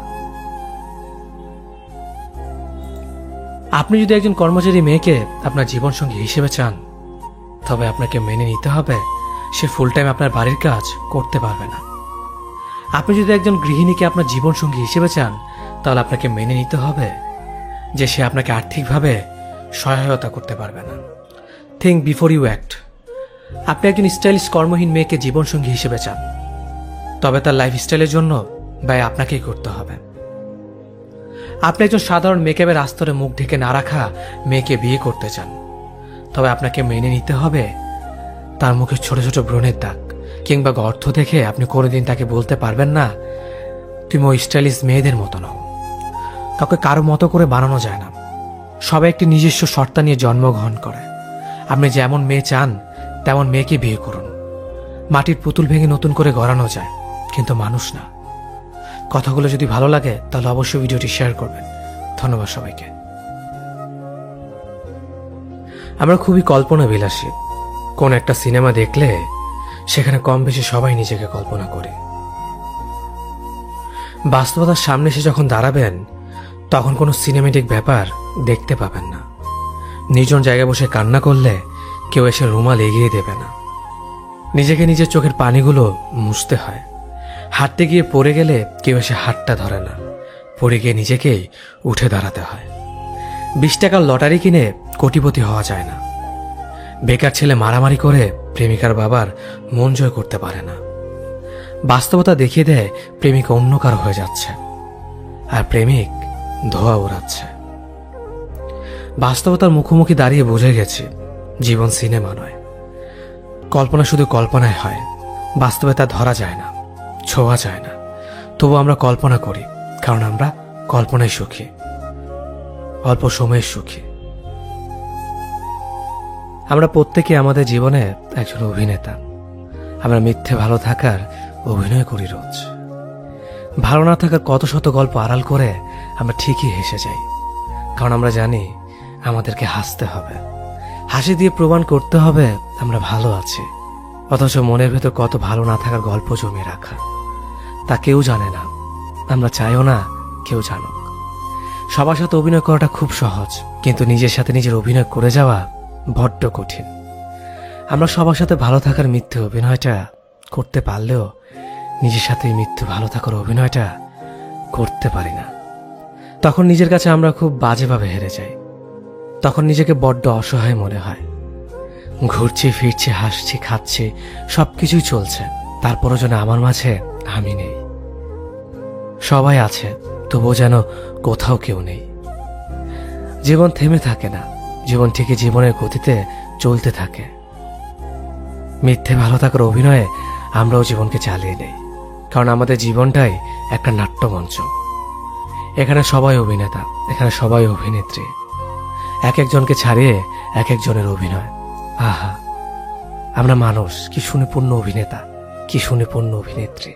Speaker 3: আপনি যদি একজন কর্মচারী মেয়েকে আপনার জীবনসঙ্গী হিসেবে চান, তবে আপনাকে মেনে নিতে হবে সে ফুল টাইম আপনার বাড়ির কাজ করতে পারবে না। আপনি যদি একজন গৃহিণীকে আপনার জীবনসঙ্গী হিসেবে চান, তাহলে আপনাকে মেনে নিতে হবে যে সে আপনাকে আর্থিকভাবে সহায়তা করতে পারবে না। Think before you act. আপনি একজন স্টাইলিশ কর্মহীন মেয়েকে জীবনসঙ্গী হিসেবে চান, তবে তার লাইফস্টাইলের জন্য ব্যয় আপনাকেই করতে হবে। আপনি একজন সাধারণ মেকআপের আস্তরে মুখ ঢেকে না রাখা মেয়েকে বিয়ে করতে চান, তবে আপনাকে মেনে নিতে হবে তার মুখে ছোট ছোট ব্রণের দাগ কিংবা গর্ত দেখে আপনি কোনোদিন তাকে বলতে পারবেন না তুমি ওই স্টাইলিশ মেয়েদের মতো নও। কাউকে কারো মতো করে বানানো যায় না। সবাই একটি নিজস্ব সত্তা নিয়ে জন্মগ্রহণ করে। আপনি যেমন মেয়ে চান তেমন মেয়েকে বিয়ে করুন। মাটির পুতুল ভেঙে নতুন করে গড়ানো যায়, কিন্তু মানুষ না। কথাগুলো যদি ভালো লাগে তাহলে অবশ্যই ভিডিওটি শেয়ার করবেন। ধন্যবাদ সবাইকে। আমরা খুবই কল্পনা বিলাসী। কোন একটা সিনেমা দেখলে সেখানে কম বেশি সবাই নিজেকে কল্পনা করে। বাস্তবতার সামনে এসে যখন দাঁড়াবেন, তখন কোনো সিনেমেটিক ব্যাপার দেখতে পাবেন না। নির্জন জায়গায় বসে কান্না করলে কেউ এসে রুমাল এগিয়ে দেবে না। নিজেকে নিজের চোখের পানিগুলো মুছতে হয়। হাঁটতে গিয়ে পড়ে গেলে কেউ এসে হাতটা ধরে না, পড়ে গিয়ে নিজেকেই উঠে দাঁড়াতে হয়। 20 টাকার লটারি কিনে কোটিপতি হওয়া যায় না। বেকার ছেলে মারামারি করে প্রেমিকার বাবার মন জয় করতে পারে না। বাস্তবতা দেখিয়ে দেয় প্রেমিকা অন্য কারো হয়ে যাচ্ছে, আর প্রেমিক ধোয়া ওড়াচ্ছে। বাস্তবতার মুখোমুখি দাঁড়িয়ে বুঝে গেছি জীবন সিনেমা নয়। কল্পনা শুধু কল্পনায় হয়, বাস্তবে তা ধরা যায় না, ছোঁয়া যায় না। তবু আমরা কল্পনা করি, কারণ আমরা কল্পনায় সুখী, অল্প সময়ের সুখী। আমরা প্রত্যেকে আমাদের জীবনে একজন অভিনেতা। আমরা মিথ্যে ভালো থাকার অভিনয় করি রোজ। ভালো না থাকার কত শত গল্প আড়াল করে আমরা ঠিকই হেসে যাই, কারণ আমরা জানি আমাদেরকে হাসতে হবে। হাসি দিয়ে প্রমাণ করতে হবে আমরা ভালো আছি, অথচ মনের ভেতর কত ভালো না থাকার গল্প জমিয়ে রাখা তা কেউ জানে না। আমরা চাইও না কেউ জানুক। সবার সাথে অভিনয় করাটা খুব সহজ, কিন্তু নিজের সাথে নিজের অভিনয় করে যাওয়া বড্ড কঠিন। আমরা সবার সাথে ভালো থাকার মিথ্যে অভিনয়টা করতে পারলেও নিজের সাথে মিথ্যে ভালো থাকার অভিনয়টা করতে পারি না। তখন নিজের কাছে আমরা খুব বাজেভাবে হেরে যাই। তখন নিজেকে বড্ড অসহায় মনে হয়। ঘুরছি ফিরছি, হাসছি খাচ্ছি, সবকিছুই চলছে, তারপরও যেন আমার মাঝে আমি নেই। সবাই আছে, তবুও যেন কোথাও কেউ নেই। জীবন থেমে থাকে না, জীবন ঠিকই জীবনের গতিতে চলতে থাকে। মিথ্যে ভালো থাকার অভিনয়ে আমরাও জীবনকে চালিয়ে নেই, কারণ আমাদের জীবনটাই একটা নাট্যমঞ্চ। এখানে সবাই অভিনেতা, এখানে সবাই অভিনেত্রী, এক একজনকে ছাড়িয়ে এক একজনের অভিনয়। আহা, আমরা মানুষ, কি সুনিপুণ অভিনেতা, কি সুনিপুণ অভিনেত্রী।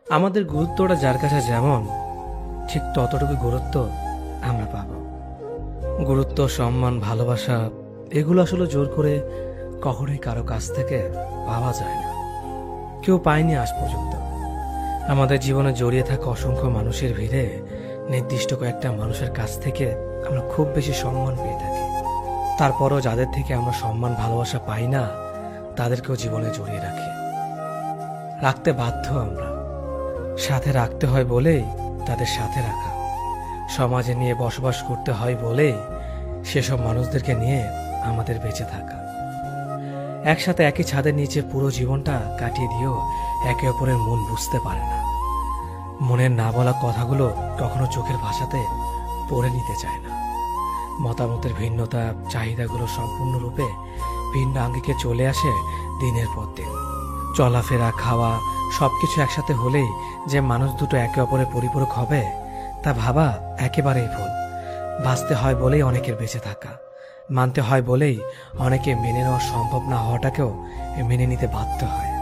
Speaker 3: আমাদের গুরুত্বটা যার কাছে যেমন, ঠিক ততটুকু গুরুত্ব আমরা পাব। গুরুত্ব, সম্মান, ভালোবাসা এগুলো আসলে জোর করে কখনোই কারো কাছ থেকে পাওয়া যায় না, কেউ পায়নি আজ পর্যন্ত। আমাদের জীবনে জড়িয়ে থাকা অসংখ্য মানুষের ভিড়ে নির্দিষ্ট কয়েকটা মানুষের কাছ থেকে আমরা খুব বেশি সম্মান পেয়ে থাকি। তারপরও যাদের থেকে আমরা সম্মান, ভালোবাসা পাই না, তাদেরকেও জীবনে জড়িয়ে রাখি, রাখতে বাধ্য আমরা। সাথে রাখতে হয় বলেই তাদের সাথে রাখা, সমাজে নিয়ে বসবাস করতে হয় বলেই সেসব মানুষদেরকে নিয়ে আমাদের বেঁচে থাকা। একসাথে একই ছাদের নিচে পুরো জীবনটা কাটিয়ে দিয়েও একে অপরের মন বুঝতে পারে না। মনের না বলা কথাগুলো কখনো চোখের ভাষাতে পড়ে নিতে চায় না। মতামতের ভিন্নতা, চাহিদাগুলো সম্পূর্ণরূপে ভিন্ন আঙ্গিকে চলে আসে দিনের পর দিন। চলাফেরা, খাওয়া সবকিছু একসাথে হলেই যে মানুষ দুটো একে অপরের পরিপূরক হবে, তা ভাবা একেবারেই ভুল। বাঁচতে হয় বলেই অনেকের বেঁচে থাকা, মানতে হয় বলেই অনেকে মেনে নেওয়া সম্ভব না হওয়াটাকেও মেনে নিতে বাধ্য হয়।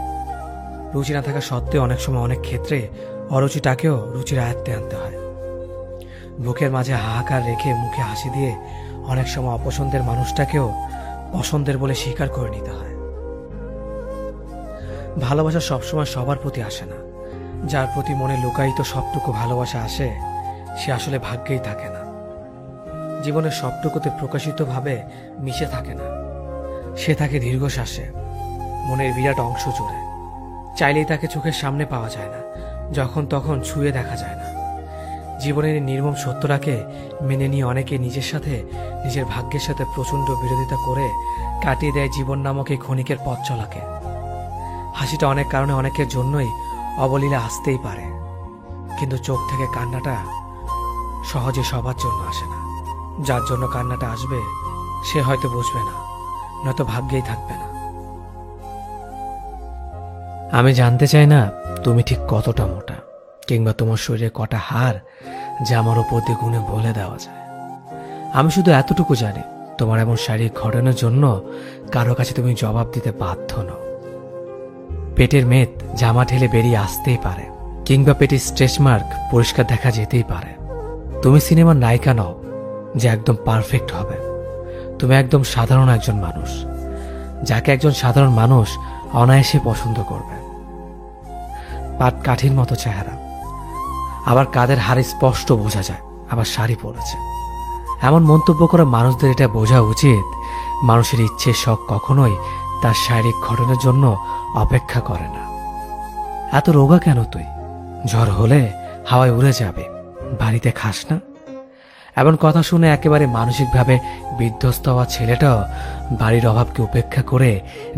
Speaker 3: রুচি না থাকা সত্ত্বেও অনেক সময় অনেক ক্ষেত্রে অরুচিটাকেও রুচির আয়ত্তে আনতে হয়। বুকের মাঝে হাহাকার রেখে মুখে হাসি দিয়ে অনেক সময় অপছন্দের মানুষটাকেও পছন্দের বলে স্বীকার করে নিতে হয়। ভালোবাসা সবসময় সবার প্রতি আসে না। যার প্রতি মনে লুকায়িত সবটুকু ভালোবাসা আসে, সে আসলে ভাগ্যেই থাকে না। জীবনের সবটুকুতে প্রকাশিতভাবে মিশে থাকে না, সে থাকে দীর্ঘশ্বাসে, মনের বিরাট অংশ জুড়ে। চাইলেই তাকে চোখের সামনে পাওয়া যায় না, যখন তখন ছুঁয়ে দেখা যায় না। জীবনের নির্মম সত্যটাকে মেনে নিয়ে অনেকে নিজের সাথে, নিজের ভাগ্যের সাথে প্রচণ্ড বিরোধিতা করে কাটিয়ে দেয় জীবন নামক এই ক্ষণিকের পথ চলাকে। হাসিটা অনেক কারণে অনেকের জন্যই অবলীলা আসতেই পারে, কিন্তু চোখ থেকে কান্নাটা সহজে সবার জন্য আসে না। যার জন্য কান্নাটা আসবে সে হয়তো বুঝবে না, নয়তো ভাগ্যেই থাকবে না। আমি জানতে চাই না তুমি ঠিক কতটা মোটা, কিংবা তোমার শরীরে কটা হাড় যা আমার উপর দিয়ে গুণে বলে দেওয়া যায়। আমি শুধু এতটুকু জানি, তোমার এমন শারীরিক ঘটনার জন্য কারো কাছে তুমি জবাব দিতে বাধ্য নও। পেটের মেদ জামা ঠেলে বেরিয়ে আসতেই পারে, কিংবা পেটের স্ট্রেচ মার্ক পরিষ্কার দেখা যেতেই পারে। তুমি সিনেমার নায়িকা নও যে একদম পারফেক্ট হবে। তুমি একদম সাধারণ একজন মানুষ, যাকে একজন সাধারণ মানুষ অনায়াসে পছন্দ করবে। পাট কাঠির মতো চেহারা, আবার কাদের হাড়ে স্পষ্ট বোঝা যায়, আবার শাড়ি পরেছে। এমন মন্তব্য করা মানুষদের এটা বোঝা উচিত, মানুষের ইচ্ছে শখ কখনোই তার শারীরিক ঘটনার জন্য অপেক্ষা করে না। এত রোগা কেন তুই? ঝড় হলে হাওয়ায় উড়ে যাবে, বাড়িতে খাস না? এমন কথা শুনে একেবারে মানসিকভাবে বিধ্বস্ত হওয়া ছেলেটাও বাড়ির অভাবকে উপেক্ষা করে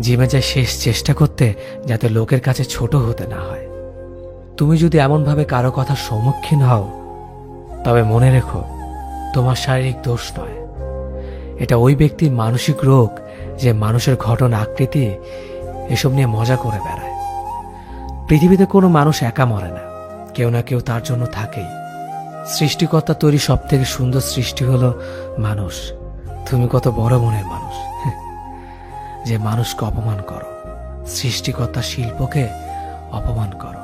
Speaker 3: জিমে যায় শেষ চেষ্টা করতে, যাতে লোকের কাছে ছোট হতে না হয়। তুমি যদি এমনভাবে কারো কথার সম্মুখীন হও, তবে মনে রেখো, তোমার শারীরিক দোষ নয়, এটা ওই ব্যক্তির মানসিক রোগ, যে মানুষের ঘটনা, আকৃতি এসব নিয়ে মজা করে বেড়ায়। পৃথিবীতে কোনো মানুষ একা মরে না, কেউ না কেউ তার জন্য থাকেই। সৃষ্টিকর্তা তৈরি সব থেকে সুন্দর সৃষ্টি হলো মানুষ। তুমি কত বড় মনের মানুষ যে মানুষকে অপমান করো, সৃষ্টিকর্তার শিল্পকে অপমান করো।